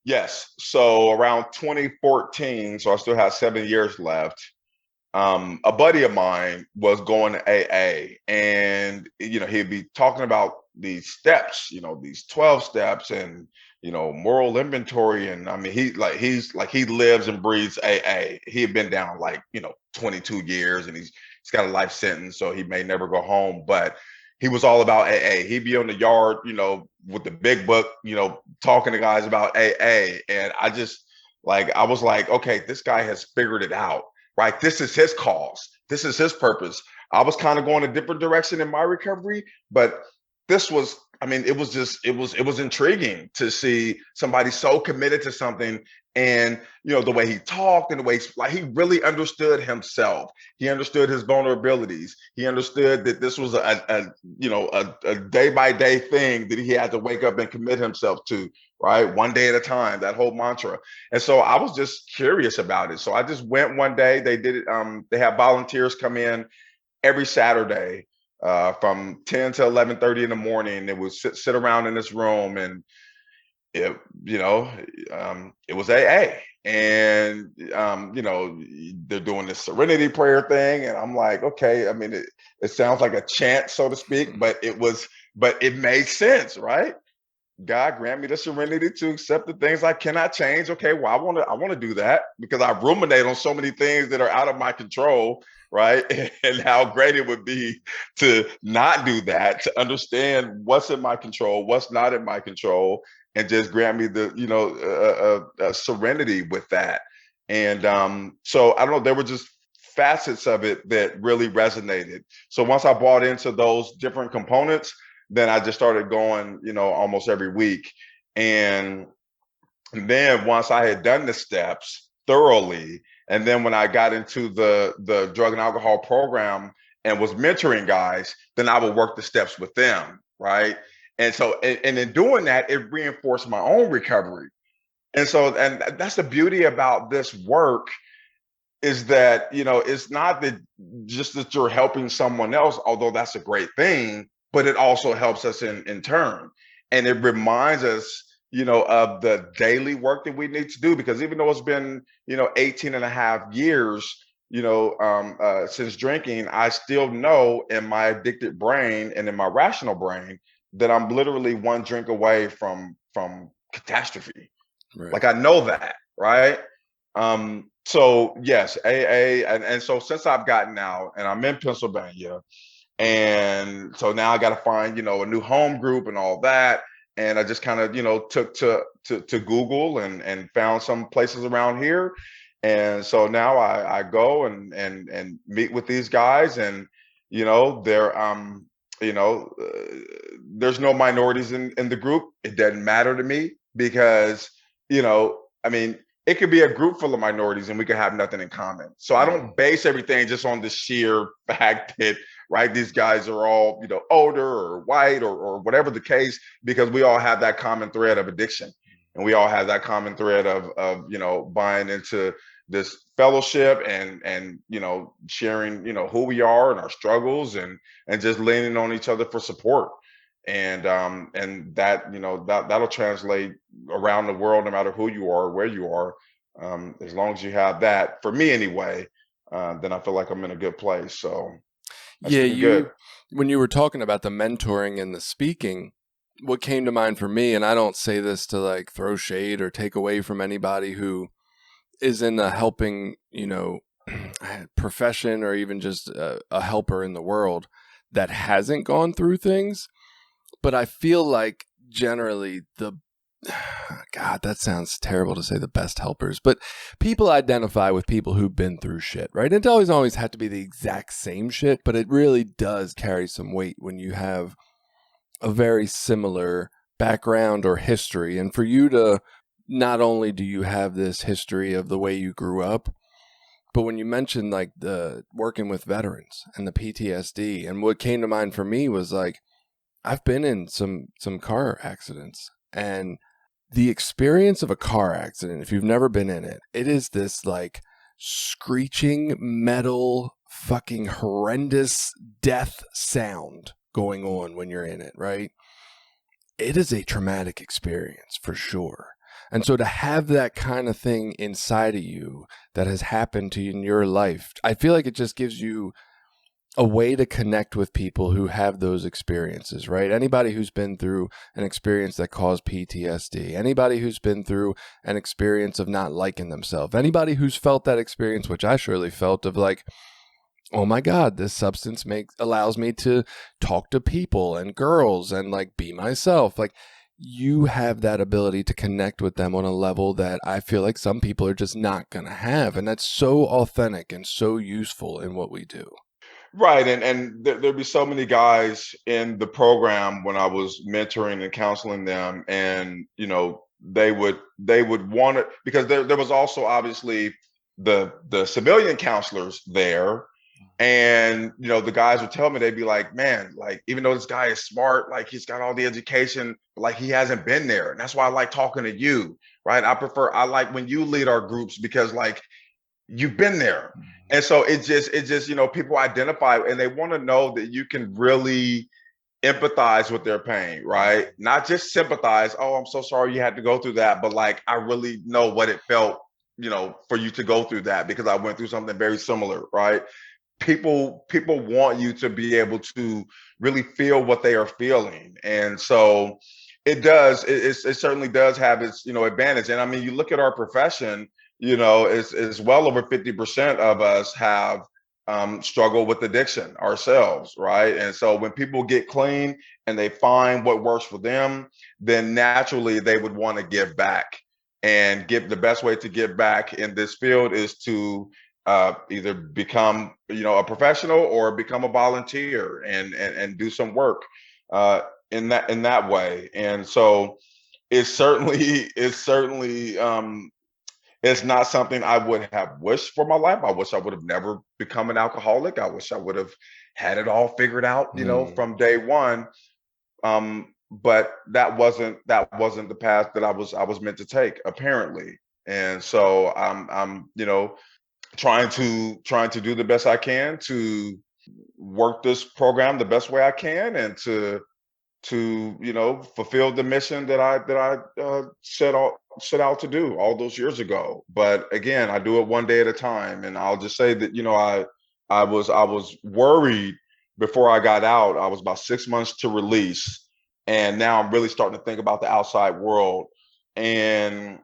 Yes. So around 2014, so I still have 7 years left. A buddy of mine was going to AA, and he'd be talking about these steps, these 12 steps, and moral inventory. And I mean, he lives and breathes AA. He had been down 22 years, and he's got a life sentence, so he may never go home. But he was all about AA. He'd be on the yard, with the big book, talking to guys about AA. And I was like, okay, this guy has figured it out, right? This is his cause. This is his purpose. I was kind of going a different direction in my recovery, but this was, it was intriguing to see somebody so committed to something. And the way he talked, and the way he really understood himself. He understood his vulnerabilities. He understood that this was a day by day thing that he had to wake up and commit himself to, right? One day at a time, that whole mantra. And so I was just curious about it. So I just went one day. They did it. They have volunteers come in every Saturday from 10 to 11:30 in the morning. They would sit around in this room, and it was AA. And they're doing this serenity prayer thing, and I'm like, okay. It sounds like a chant, so to speak, but it made sense, right? God, grant me the serenity to accept the things I cannot change. Okay, well, I want to do that, because I ruminate on so many things that are out of my control, right? And how great it would be to not do that, to understand what's in my control, what's not in my control, and just grant me the serenity with that. And so I don't know, there were just facets of it that really resonated. So once I bought into those different components, then I just started going, almost every week. And then once I had done the steps thoroughly, and then when I got into the drug and alcohol program and was mentoring guys, then I would work the steps with them, right? And so, and in doing that, it reinforced my own recovery. And so, and that's the beauty about this work, is that, it's not that just that you're helping someone else, although that's a great thing, but it also helps us in turn. And it reminds us, of the daily work that we need to do, because even though it's been, 18 and a half years, since drinking, I still know in my addicted brain and in my rational brain that I'm literally one drink away from catastrophe. Right. Like, I know that, right? So yes, AA, and so since I've gotten out and I'm in Pennsylvania, and so now I got to find, a new home group and all that. And I just kind of, took to Google and found some places around here. And so now I go and meet with these guys, and, they're, there's no minorities in the group. It doesn't matter to me, because, it could be a group full of minorities and we could have nothing in common. So I don't base everything just on the sheer fact that, right, these guys are all, older or white or whatever the case, because we all have that common thread of addiction. And we all have that common thread of buying into this fellowship and sharing, who we are and our struggles, and just leaning on each other for support. And that, that'll translate around the world, no matter who you are, where you are. As long as you have that, for me anyway, then I feel like I'm in a good place. So good. When you were talking about the mentoring and the speaking, what came to mind for me, and I don't say this to like throw shade or take away from anybody who is in a helping, profession, or even just a helper in the world that hasn't gone through things. But I feel like generally the God, that sounds terrible to say the best helpers, but people identify with people who've been through shit, right? It doesn't always have to be the exact same shit, but it really does carry some weight when you have a very similar background or history. And for you to, not only do you have this history of the way you grew up, but when you mentioned like the working with veterans and the PTSD, and what came to mind for me was like, I've been in some car accidents, and the experience of a car accident, if you've never been in it, it is this like screeching metal fucking horrendous death sound going on when you're in it, right? It is a traumatic experience for sure. And so to have that kind of thing inside of you that has happened to you in your life, I feel like it just gives you a way to connect with people who have those experiences, right? Anybody who's been through an experience that caused PTSD, anybody who's been through an experience of not liking themselves, anybody who's felt that experience, which I surely felt, of like, oh my God, this substance allows me to talk to people and girls and like be myself. Like, you have that ability to connect with them on a level that I feel like some people are just not going to have. And that's so authentic and so useful in what we do. Right, and there'd be so many guys in the program when I was mentoring and counseling them, and they would want it because there was also obviously the civilian counselors there, and the guys would tell me, they'd be like, man, like even though this guy is smart, like he's got all the education, like he hasn't been there, and that's why I like talking to you, right? I like when you lead our groups because like you've been there. And so it just people identify and they want to know that you can really empathize with their pain, right? Not just sympathize, oh, I'm so sorry you had to go through that, but like I really know what it felt, for you to go through that because I went through something very similar, right? People want you to be able to really feel what they are feeling. And so it certainly does have its advantage. And I mean, you look at our profession, it's well over 50% of us have struggled with addiction ourselves, right? And so when people get clean and they find what works for them, then naturally they would want to give back. And give the best way to give back in this field is to either become a professional or become a volunteer and do some work in that way. And so it's certainly it's not something I would have wished for my life. I wish I would have never become an alcoholic. I wish I would have had it all figured out, from day one. But that wasn't the path that I was meant to take, apparently. And so I'm trying to do the best I can to work this program the best way I can and to fulfill the mission that I set out to do all those years ago. But again, I do it one day at a time. And I'll just say that I was worried before I got out. I was about 6 months to release, and now I'm really starting to think about the outside world. And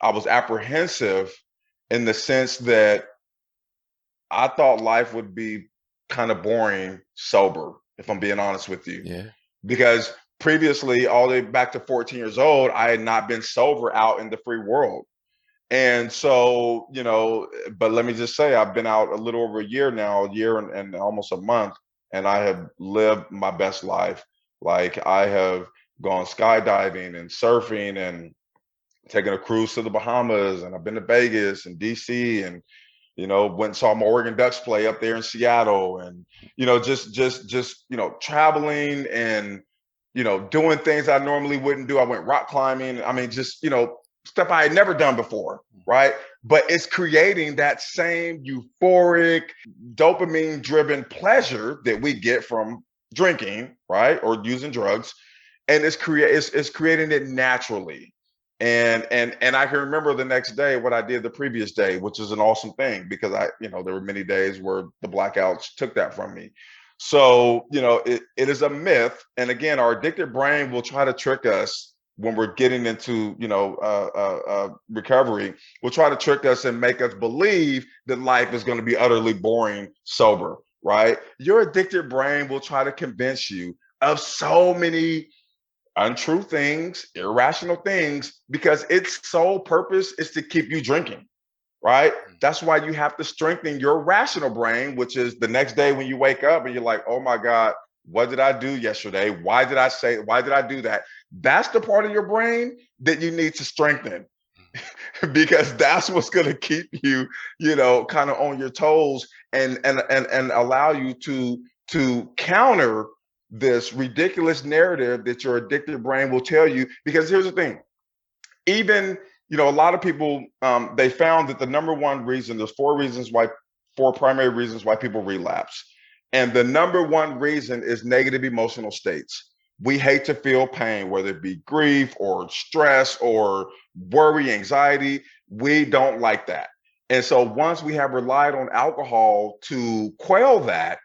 I was apprehensive in the sense that I thought life would be kind of boring sober, if I'm being honest with you. Yeah. Because previously, all the way back to 14 years old, I had not been sober out in the free world. And so, but let me just say, I've been out a little over a year now, a year and almost a month, and I have lived my best life. Like I have gone skydiving and surfing and taken a cruise to the Bahamas, and I've been to Vegas and DC, and went and saw my Oregon Ducks play up there in Seattle, and just traveling and doing things I normally wouldn't do. I went rock climbing. I mean, just stuff I had never done before, right? But it's creating that same euphoric, dopamine-driven pleasure that we get from drinking, right, or using drugs, and it's creating it naturally. And I can remember the next day what I did the previous day, which is an awesome thing because there were many days where the blackouts took that from me. So, it is a myth. And again, our addicted brain will try to trick us when we're getting into, recovery. Will try to trick us and make us believe that life is going to be utterly boring sober, right? Your addicted brain will try to convince you of so many untrue things, irrational things, because its sole purpose is to keep you drinking, right? That's why you have to strengthen your rational brain, which is the next day when you wake up and you're like, oh my God, what did I do yesterday? Why did I do that? That's the part of your brain that you need to strengthen because that's what's going to keep you, kind of on your toes and allow you to counter this ridiculous narrative that your addictive brain will tell you. Because here's the thing, even a lot of people, they found that the number one reason, there's four primary reasons why people relapse, and the number one reason is negative emotional states. We hate to feel pain, whether it be grief or stress or worry, anxiety. We don't like that. And so once we have relied on alcohol to quell that,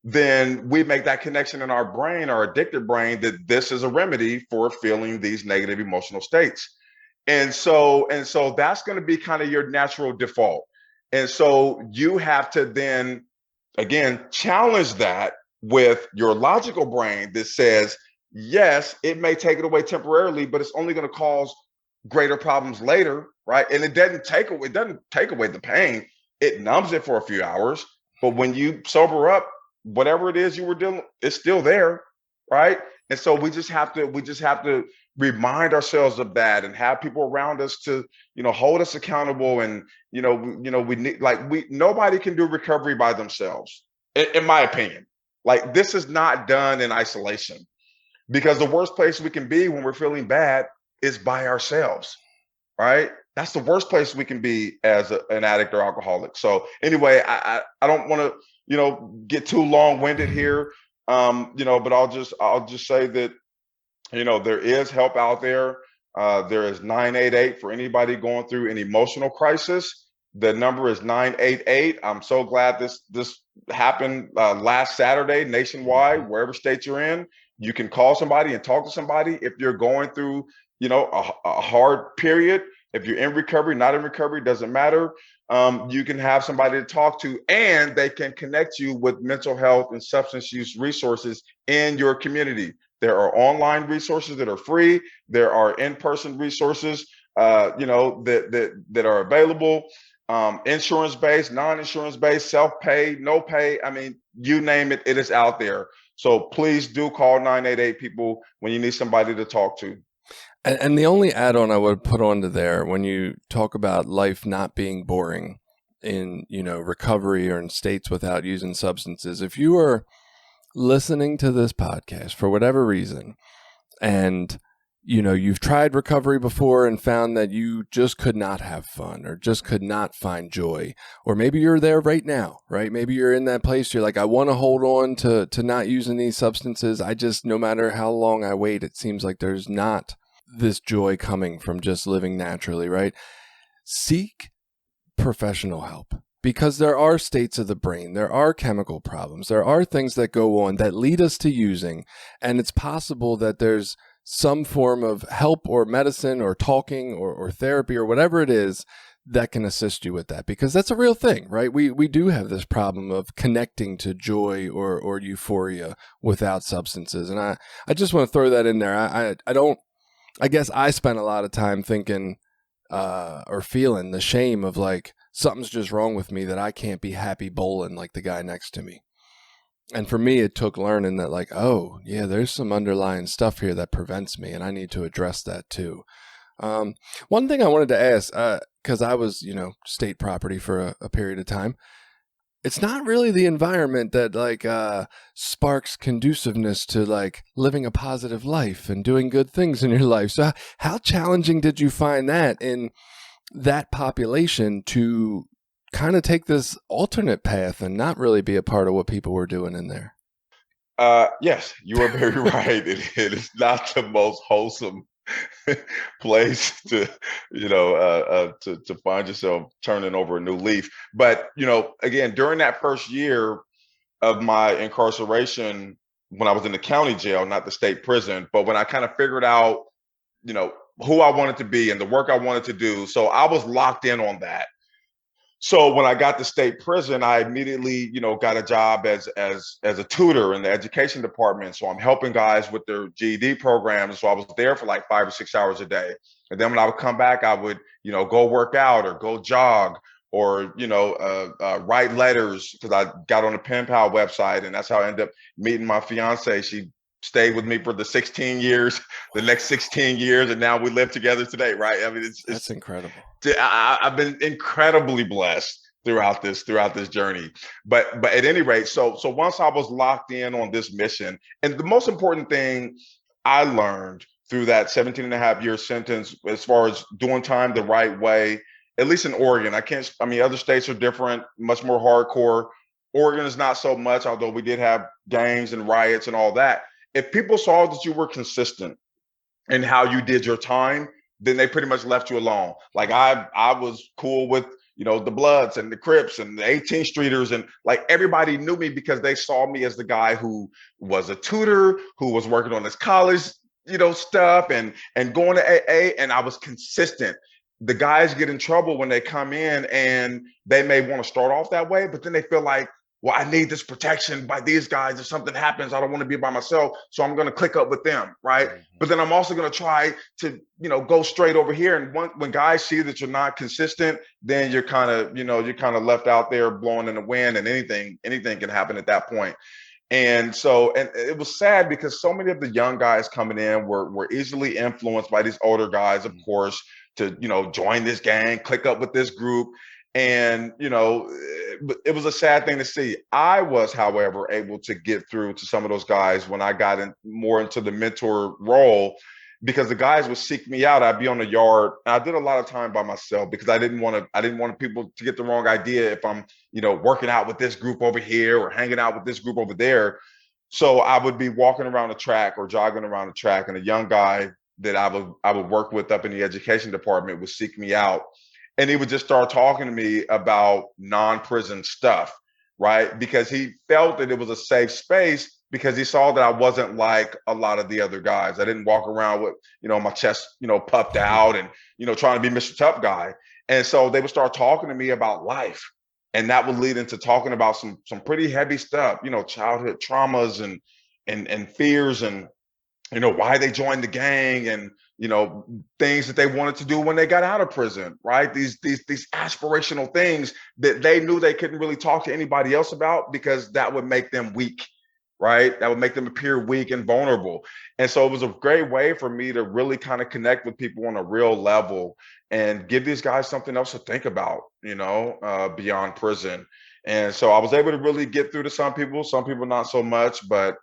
then we make that connection in our brain, our addicted brain, that this is a remedy for feeling these negative emotional states. And so that's going to be kind of your natural default. And so you have to then, again, challenge that with your logical brain that says, yes, it may take it away temporarily, but it's only going to cause greater problems later, right? And it doesn't take away the pain. It numbs it for a few hours, but when you sober up, whatever it is you were doing, it's still there, right? And so we just have to remind ourselves of that and have people around us to, hold us accountable. And we need, nobody can do recovery by themselves, in my opinion. Like, this is not done in isolation, because the worst place we can be when we're feeling bad is by ourselves, right? That's the worst place we can be as an addict or alcoholic. So anyway, I don't want to, get too long-winded here, but I'll just say that, there is help out there. There is 988 for anybody going through an emotional crisis. The number is 988. I'm so glad this happened last Saturday nationwide, wherever state you're in. You can call somebody and talk to somebody if you're going through, a hard period. If you're in recovery, not in recovery, doesn't matter. You can have somebody to talk to, and they can connect you with mental health and substance use resources in your community. There are online resources that are free. There are in-person resources, that are available. Insurance-based, non-insurance-based, self-pay, no pay. I mean, you name it, it is out there. So please do call 988 people when you need somebody to talk to. And the only add-on I would put onto there, when you talk about life not being boring in, recovery or in states without using substances, if you are listening to this podcast for whatever reason, and you've tried recovery before and found that you just could not have fun or just could not find joy, or maybe you're there right now, right? Maybe you're in that place. You're like, I want to hold on to not using these substances. I just, no matter how long I wait, it seems like there's not this joy coming from just living naturally, right? Seek professional help, because there are states of the brain, there are chemical problems, there are things that go on that lead us to using, and it's possible that there's some form of help or medicine or talking or therapy or whatever it is that can assist you with that, because that's a real thing, right? We do have this problem of connecting to joy or euphoria without substances, and I just want to throw that in there. I guess I spent a lot of time thinking or feeling the shame of like, something's just wrong with me that I can't be happy bowling like the guy next to me. And for me, it took learning that, like, oh, yeah, there's some underlying stuff here that prevents me, and I need to address that too. One thing I wanted to ask, because I was, state property for a period of time, it's not really the environment that like sparks conduciveness to like living a positive life and doing good things in your life. So how challenging did you find that in that population to kind of take this alternate path and not really be a part of what people were doing in there? Yes, you are very right. It is not the most wholesome place to to find yourself turning over a new leaf. But again, during that first year of my incarceration, when I was in the county jail, not the state prison, but when I kind of figured out who I wanted to be and the work I wanted to do, so I was locked in on that. So when I got to state prison, I immediately, got a job as a tutor in the education department. So I'm helping guys with their GED programs. So I was there for like 5 or 6 hours a day. And then when I would come back, I would, go work out or go jog or, write letters, because I got on the Pen Pal website, and that's how I ended up meeting my fiance. She stayed with me for the 16 years, the next 16 years, and now we live together today, right? I mean, that's incredible. I've been incredibly blessed throughout this journey. But at any rate, so once I was locked in on this mission, and the most important thing I learned through that 17 and a half year sentence, as far as doing time the right way, at least in Oregon, other states are different, much more hardcore. Oregon is not so much, although we did have gangs and riots and all that. If people saw that you were consistent in how you did your time, then they pretty much left you alone. Like I was cool with, the Bloods and the Crips and the 18th Streeters, and like everybody knew me because they saw me as the guy who was a tutor, who was working on his college, stuff and going to AA, and I was consistent. The guys get in trouble when they come in, and they may want to start off that way, but then they feel like, well, I need this protection by these guys. If something happens, I don't want to be by myself, so I'm going to click up with them, right? Mm-hmm. But then I'm also going to try to, go straight over here. And when guys see that you're not consistent, then you're kind of left out there blowing in the wind, and anything can happen at that point. And so, and it was sad because so many of the young guys coming in were easily influenced by these older guys, of course, to, join this gang, click up with this group. And, it was a sad thing to see. I was, however, able to get through to some of those guys when I got more into the mentor role, because the guys would seek me out. I'd be on the yard. I did a lot of time by myself because I didn't want people to get the wrong idea if I'm, working out with this group over here or hanging out with this group over there. So I would be walking around the track or jogging around the track, and a young guy that I would work with up in the education department would seek me out. And he would just start talking to me about non-prison stuff, right? Because he felt that it was a safe space, because he saw that I wasn't like a lot of the other guys. I didn't walk around with, my chest, puffed out and, trying to be Mr. Tough Guy. And so they would start talking to me about life. And that would lead into talking about some pretty heavy stuff, childhood traumas and fears, and, why they joined the gang, and, things that they wanted to do when they got out of prison, right? These aspirational things that they knew they couldn't really talk to anybody else about, because that would make them weak, right? That would make them appear weak and vulnerable. And so it was a great way for me to really kind of connect with people on a real level and give these guys something else to think about, beyond prison. And so I was able to really get through to some people not so much, but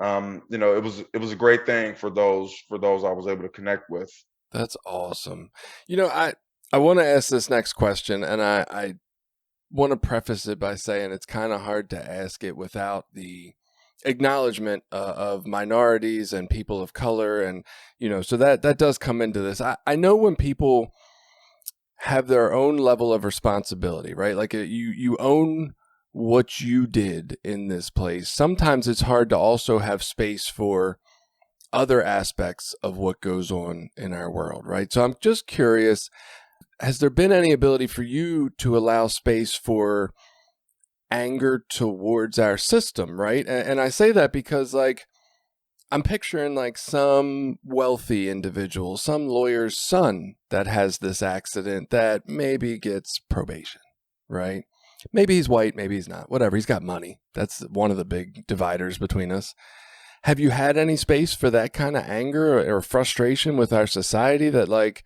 it was a great thing for those I was able to connect with. That's awesome. I want to ask this next question, and I want to preface it by saying it's kind of hard to ask it without the acknowledgement of minorities and people of color. And, so that does come into this. I know when people have their own level of responsibility, right? Like you own what you did in this place. Sometimes it's hard to also have space for other aspects of what goes on in our world, right? So I'm just curious, has there been any ability for you to allow space for anger towards our system, right? And I say that because, like, I'm picturing like some wealthy individual, some lawyer's son that has this accident that maybe gets probation, right? Maybe he's white, maybe he's not, whatever. He's got money. That's one of the big dividers between us. Have you had any space for that kind of anger or frustration with our society that, like,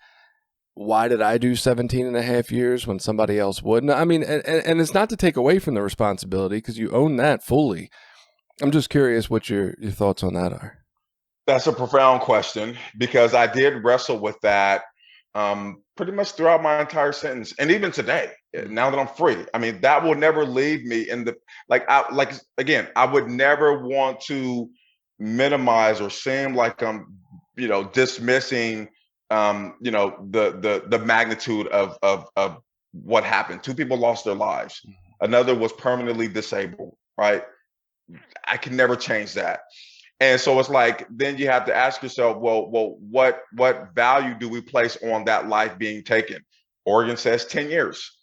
why did I do 17 and a half years when somebody else wouldn't? I mean, and it's not to take away from the responsibility, because you own that fully. I'm just curious what your thoughts on that are. That's a profound question, because I did wrestle with that pretty much throughout my entire sentence. And even today, now that I'm free, I mean, that will never leave me in the, I would never want to minimize or seem like I'm, dismissing, the magnitude of what happened. 2 people lost their lives. Another was permanently disabled, right? I can never change that. And so it's like, then you have to ask yourself, well, what value do we place on that life being taken? Oregon says 10 years.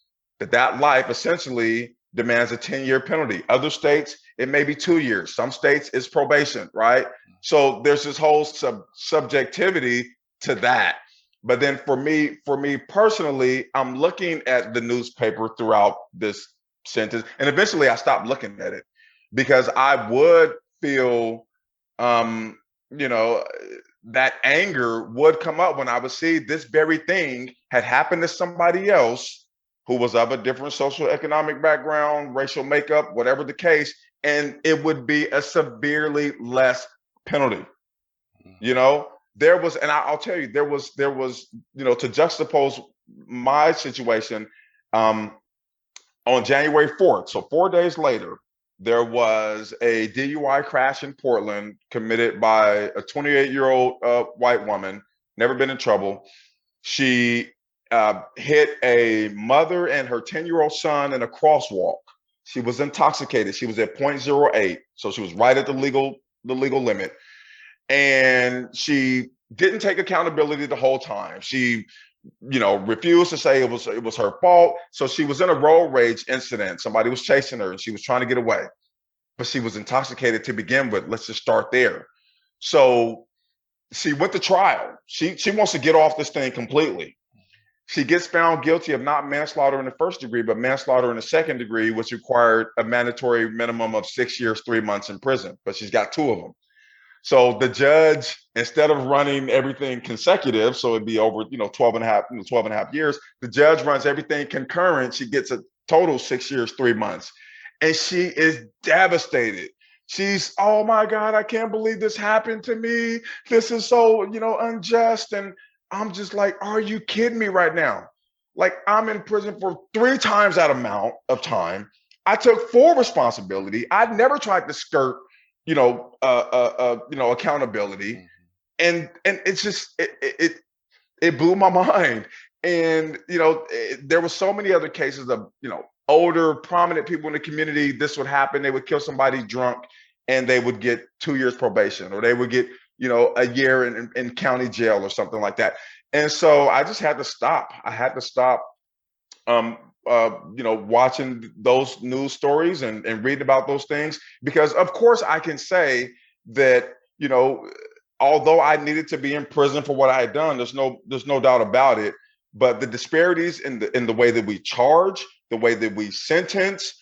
that life essentially demands a 10-year penalty. Other states, it may be 2 years. Some states, it's probation, right? So there's this whole subjectivity to that. But then for me personally, I'm looking at the newspaper throughout this sentence, and eventually I stopped looking at it because I would feel, you know, that anger would come up when I would see this very thing had happened to somebody else who was of a different social economic background, racial makeup, whatever the case, and it would be a severely less penalty. You know, there was, and I'll tell you, there was, you know, to juxtapose my situation, on January 4th, so 4 days later, there was a DUI crash in Portland committed by a 28-year-old white woman, never been in trouble. She hit a mother and her 10-year-old son in a crosswalk. She was intoxicated. She was at 0.08, so she was right at the legal limit. And she didn't take accountability the whole time. She, you know, refused to say it was her fault. So she was in a road rage incident. Somebody was chasing her and she was trying to get away, but she was intoxicated to begin with. Let's just start there. So she went to trial. She wants to get off this thing completely. She gets found guilty of not manslaughter in the first degree, but manslaughter in the second degree, which required a mandatory minimum of 6 years, 3 months in prison. But she's got 2 of them. So the judge, instead of running everything consecutive, so it'd be over, 12 and a half years, the judge runs everything concurrent. She gets a total 6 years, 3 months. And she is devastated. She's, oh my God, I can't believe this happened to me. This is so, unjust. And I'm just like, are you kidding me right now? Like, I'm in prison for 3 times that amount of time. I took full responsibility. I never tried to skirt accountability. And it's just, it blew my mind. And, there were so many other cases of, older prominent people in the community. This would happen. They would kill somebody drunk and they would get 2 years probation, or they would get, a year in county jail or something like that. And so I just had to stop. I had to stop, watching those news stories and reading about those things, because of course I can say that, although I needed to be in prison for what I had done, there's no doubt about it. But the disparities in the way that we charge, the way that we sentence,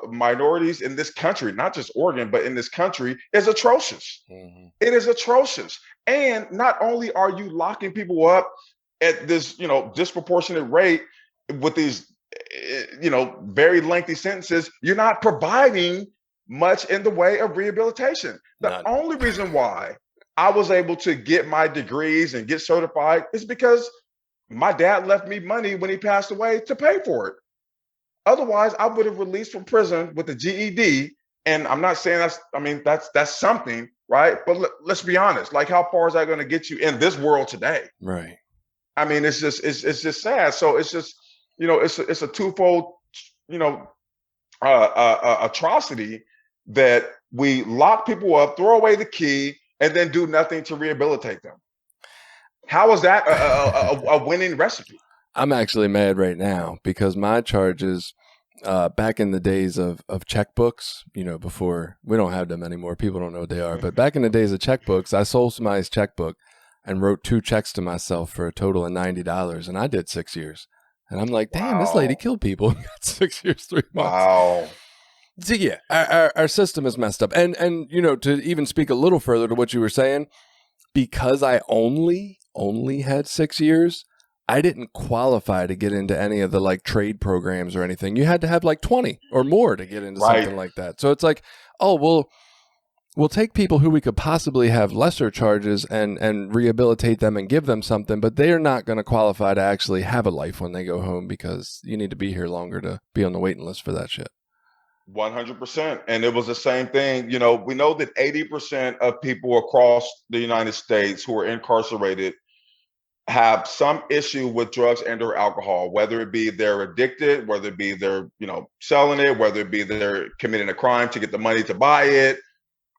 minorities in this country, not just Oregon, but in this country, is atrocious. Mm-hmm. It is atrocious. And not only are you locking people up at this, disproportionate rate with these, very lengthy sentences, you're not providing much in the way of rehabilitation. The only reason why I was able to get my degrees and get certified is because my dad left me money when he passed away to pay for it. Otherwise, I would have released from prison with a GED. And I'm not saying that's something, right? But let's be honest. Like, how far is that going to get you in this world today? Right. I mean, it's just sad. So it's just, it's a twofold, atrocity that we lock people up, throw away the key, and then do nothing to rehabilitate them. How is that a winning recipe? I'm actually mad right now because my charges, back in the days of checkbooks, before, we don't have them anymore. People don't know what they are. But back in the days of checkbooks, I sold somebody's checkbook and wrote 2 checks to myself for a total of $90. And I did 6 years. And I'm like, damn, This lady killed people. Got 6 years, 3 months. Wow. So yeah, our system is messed up. And to even speak a little further to what you were saying, because I only had 6 years, I didn't qualify to get into any of the like trade programs or anything. You had to have like 20 or more to get into something like that. So it's like, oh, we'll take people who we could possibly have lesser charges and rehabilitate them and give them something, but they are not going to qualify to actually have a life when they go home, because you need to be here longer to be on the waiting list for that shit. 100%. And it was the same thing. We know that 80% of people across the United States who are incarcerated have some issue with drugs and or alcohol, whether it be they're addicted, whether it be they're, selling it, whether it be they're committing a crime to get the money to buy it,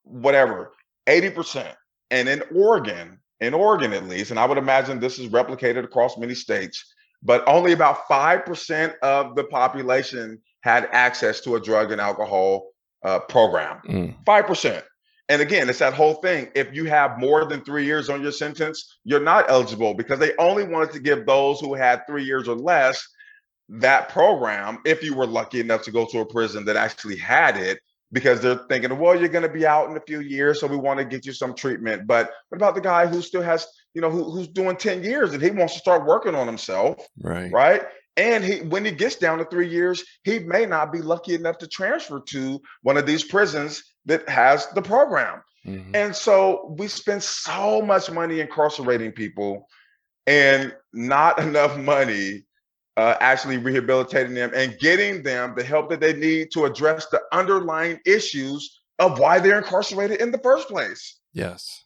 whatever. 80%. And in Oregon at least, and I would imagine this is replicated across many states, but only about 5% of the population had access to a drug and alcohol program. 5%. And again, it's that whole thing. If you have more than 3 years on your sentence, you're not eligible, because they only wanted to give those who had 3 years or less that program, if you were lucky enough to go to a prison that actually had it, because they're thinking, well, you're going to be out in a few years, so we want to get you some treatment. But what about the guy who still has, who's doing 10 years and he wants to start working on himself, right? And when he gets down to 3 years, he may not be lucky enough to transfer to one of these prisons that has the program. And so we spend so much money incarcerating people and not enough money actually rehabilitating them and getting them the help that they need to address the underlying issues of why they're incarcerated in the first place. Yes.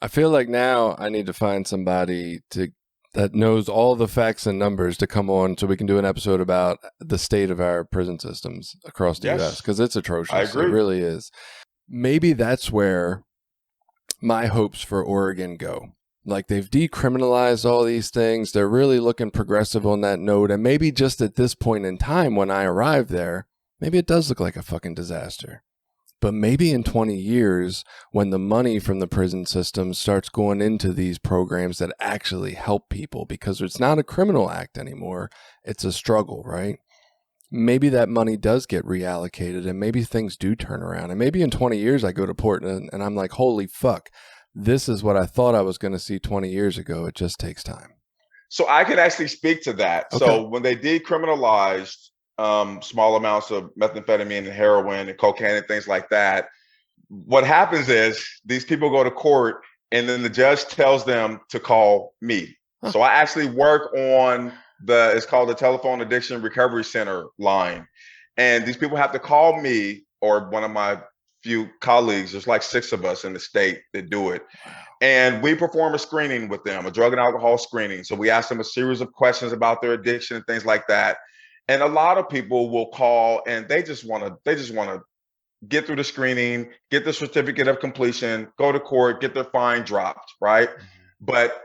I feel like now I need to find somebody that knows all the facts and numbers to come on so we can do an episode about the state of our prison systems across the U.S. because it's atrocious. I agree. It really is. Maybe that's where my hopes for Oregon go. Like, they've decriminalized all these things. They're really looking progressive on that note. And maybe just at this point in time when I arrive there, maybe it does look like a fucking disaster. But maybe in 20 years, when the money from the prison system starts going into these programs that actually help people, because it's not a criminal act anymore, it's a struggle, right? Maybe that money does get reallocated and maybe things do turn around. And maybe in 20 years, I go to Portland and I'm like, holy fuck. This is what I thought I was going to see 20 years ago. It just takes time. So I can actually speak to that. Okay. So when they decriminalized small amounts of methamphetamine and heroin and cocaine and things like that, what happens is these people go to court and then the judge tells them to call me. So I actually work on it's called the Telephone Addiction Recovery Center line. And these people have to call me or one of my few colleagues. There's like 6 of us in the state that do it. And we perform a screening with them, a drug and alcohol screening. So we ask them a series of questions about their addiction and things like that. And a lot of people will call and they just want to get through the screening, get the certificate of completion, go to court, get their fine dropped, right? But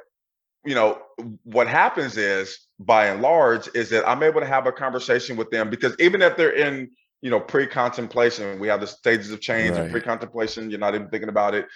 what happens is, by and large, is that I'm able to have a conversation with them, because even if they're in pre-contemplation, we have the stages of change and pre-contemplation, you're not even thinking about it,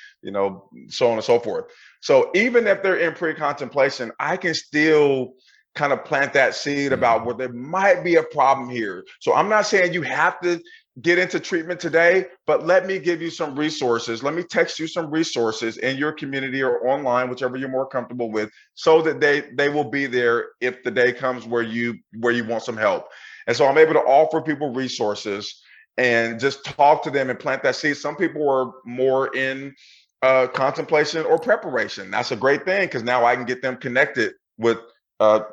so on and so forth. So even if they're in pre-contemplation, I can still kind of plant that seed about where there might be a problem here. So I'm not saying you have to get into treatment today, but let me give you some resources. Let me text you some resources in your community or online, whichever you're more comfortable with, so that they will be there if the day comes where you want some help. And so I'm able to offer people resources and just talk to them and plant that seed. Some people are more in contemplation or preparation. That's a great thing, because now I can get them connected with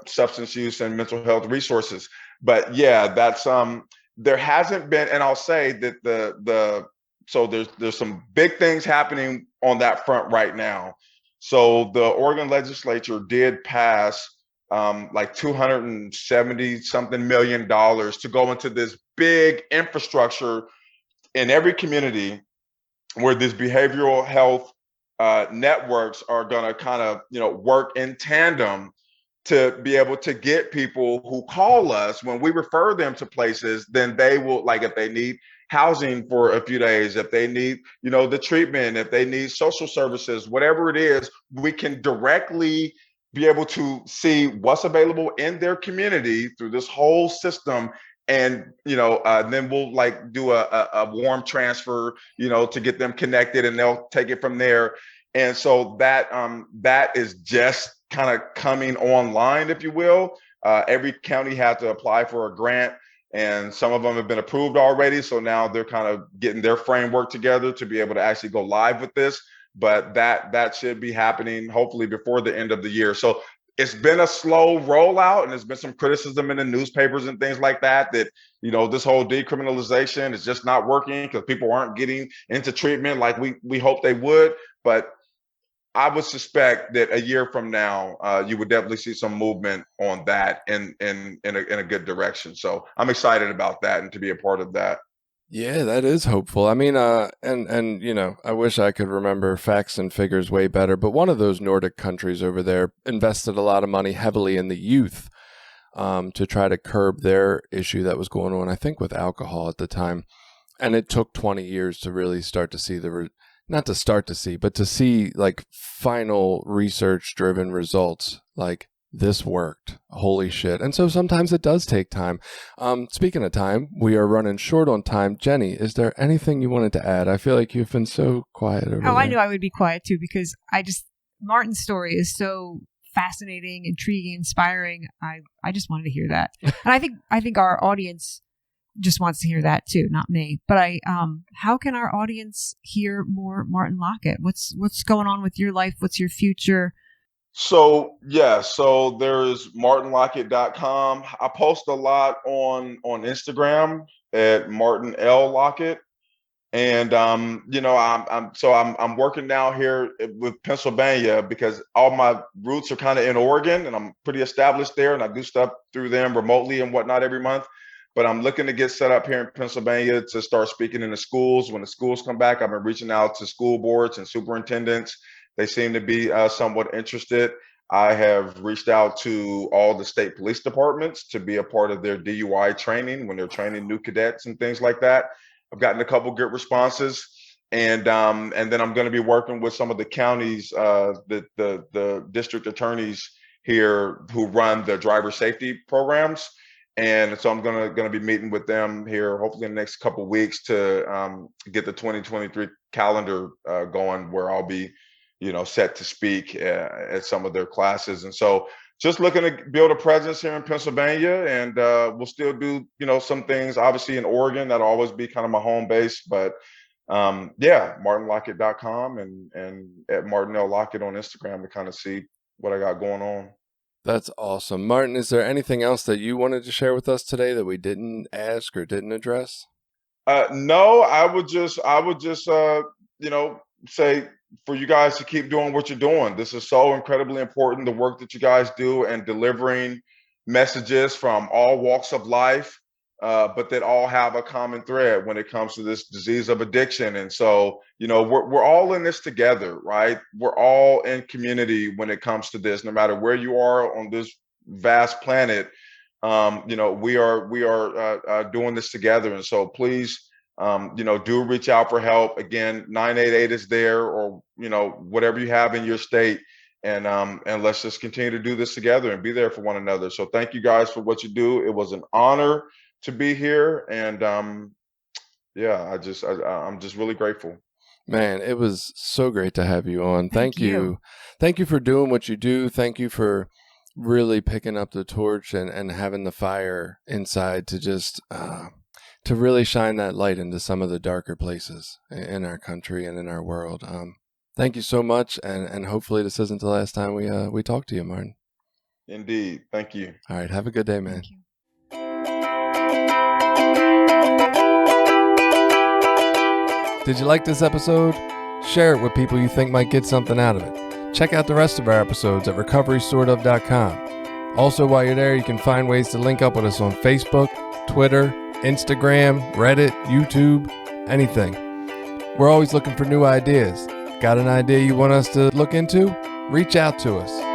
substance use and mental health resources. But yeah, that's there hasn't been, and I'll say that so there's some big things happening on that front right now. So the Oregon legislature did pass like $270 something million to go into this big infrastructure in every community where these behavioral health networks are going to kind of work in tandem to be able to get people who call us. When we refer them to places, then they will, like, if they need housing for a few days, if they need the treatment, if they need social services, whatever it is, we can directly be able to see what's available in their community through this whole system. And, then we'll like do a warm transfer, to get them connected, and they'll take it from there. And so that is just kind of coming online, if you will. Every county had to apply for a grant, and some of them have been approved already. So now they're kind of getting their framework together to be able to actually go live with this. But that should be happening hopefully before the end of the year. So it's been a slow rollout, and there's been some criticism in the newspapers and things like that this whole decriminalization is just not working because people aren't getting into treatment like we hope they would. But I would suspect that a year from now, you would definitely see some movement on that in a good direction. So I'm excited about that and to be a part of that. Yeah, that is hopeful. I mean, and I wish I could remember facts and figures way better, but one of those Nordic countries over there invested a lot of money heavily in the youth to try to curb their issue that was going on, I think with alcohol at the time. And it took 20 years to really start to see but to see like final research driven results. Like, this worked. Holy shit. And so sometimes it does take time. Speaking of time, we are running short on time. Jenny, is there anything you wanted to add? I feel like you've been so quiet over there. I knew I would be quiet too, because Martin's story is so fascinating, intriguing, inspiring. I just wanted to hear that. And I think our audience just wants to hear that too, not me. But how can our audience hear more Martin Lockett? What's going on with your life? What's your future? So there's martinlockett.com. I post a lot on Instagram at Martin L. Lockett. And I'm working now here with Pennsylvania because all my roots are kind of in Oregon, and I'm pretty established there, and I do stuff through them remotely and whatnot every month. But I'm looking to get set up here in Pennsylvania to start speaking in the schools. When the schools come back, I've been reaching out to school boards and superintendents. They seem to be somewhat interested. I have reached out to all the state police departments to be a part of their DUI training when they're training new cadets and things like that. I've gotten a couple good responses, and then I'm going to be working with some of the counties, the district attorneys here who run the driver safety programs, and so I'm going to be meeting with them here hopefully in the next couple of weeks to get the 2023 calendar going, where I'll be set to speak at some of their classes. And so just looking to build a presence here in Pennsylvania, and we'll still do, some things obviously in Oregon. That'll always be kind of my home base, but martinlockett.com and at Martin L. Lockett on Instagram to kind of see what I got going on. That's awesome. Martin, is there anything else that you wanted to share with us today that we didn't ask or didn't address? No, I would just say for you guys to keep doing what you're doing. This is so incredibly important, the work that you guys do and delivering messages from all walks of life, but that all have a common thread when it comes to this disease of addiction. And so, we're all in this together, right? We're all in community when it comes to this, no matter where you are on this vast planet. We are doing this together. And so please, do reach out for help. Again, 988 is there, or, whatever you have in your state. And let's just continue to do this together and be there for one another. So thank you guys for what you do. It was an honor to be here. And I'm just really grateful. Man, it was so great to have you on. Thank you. Thank you for doing what you do. Thank you for really picking up the torch and having the fire inside to just to really shine that light into some of the darker places in our country and in our world. Thank you so much, and hopefully this isn't the last time we talk to you, Martin. Indeed. Thank you. All right. Have a good day, man. Thank you. Did you like this episode? Share it with people you think might get something out of it. Check out the rest of our episodes at recoverysortof.com. Also, while you're there, you can find ways to link up with us on Facebook, Twitter, Instagram, Reddit, YouTube, anything. We're always looking for new ideas. Got an idea you want us to look into? Reach out to us.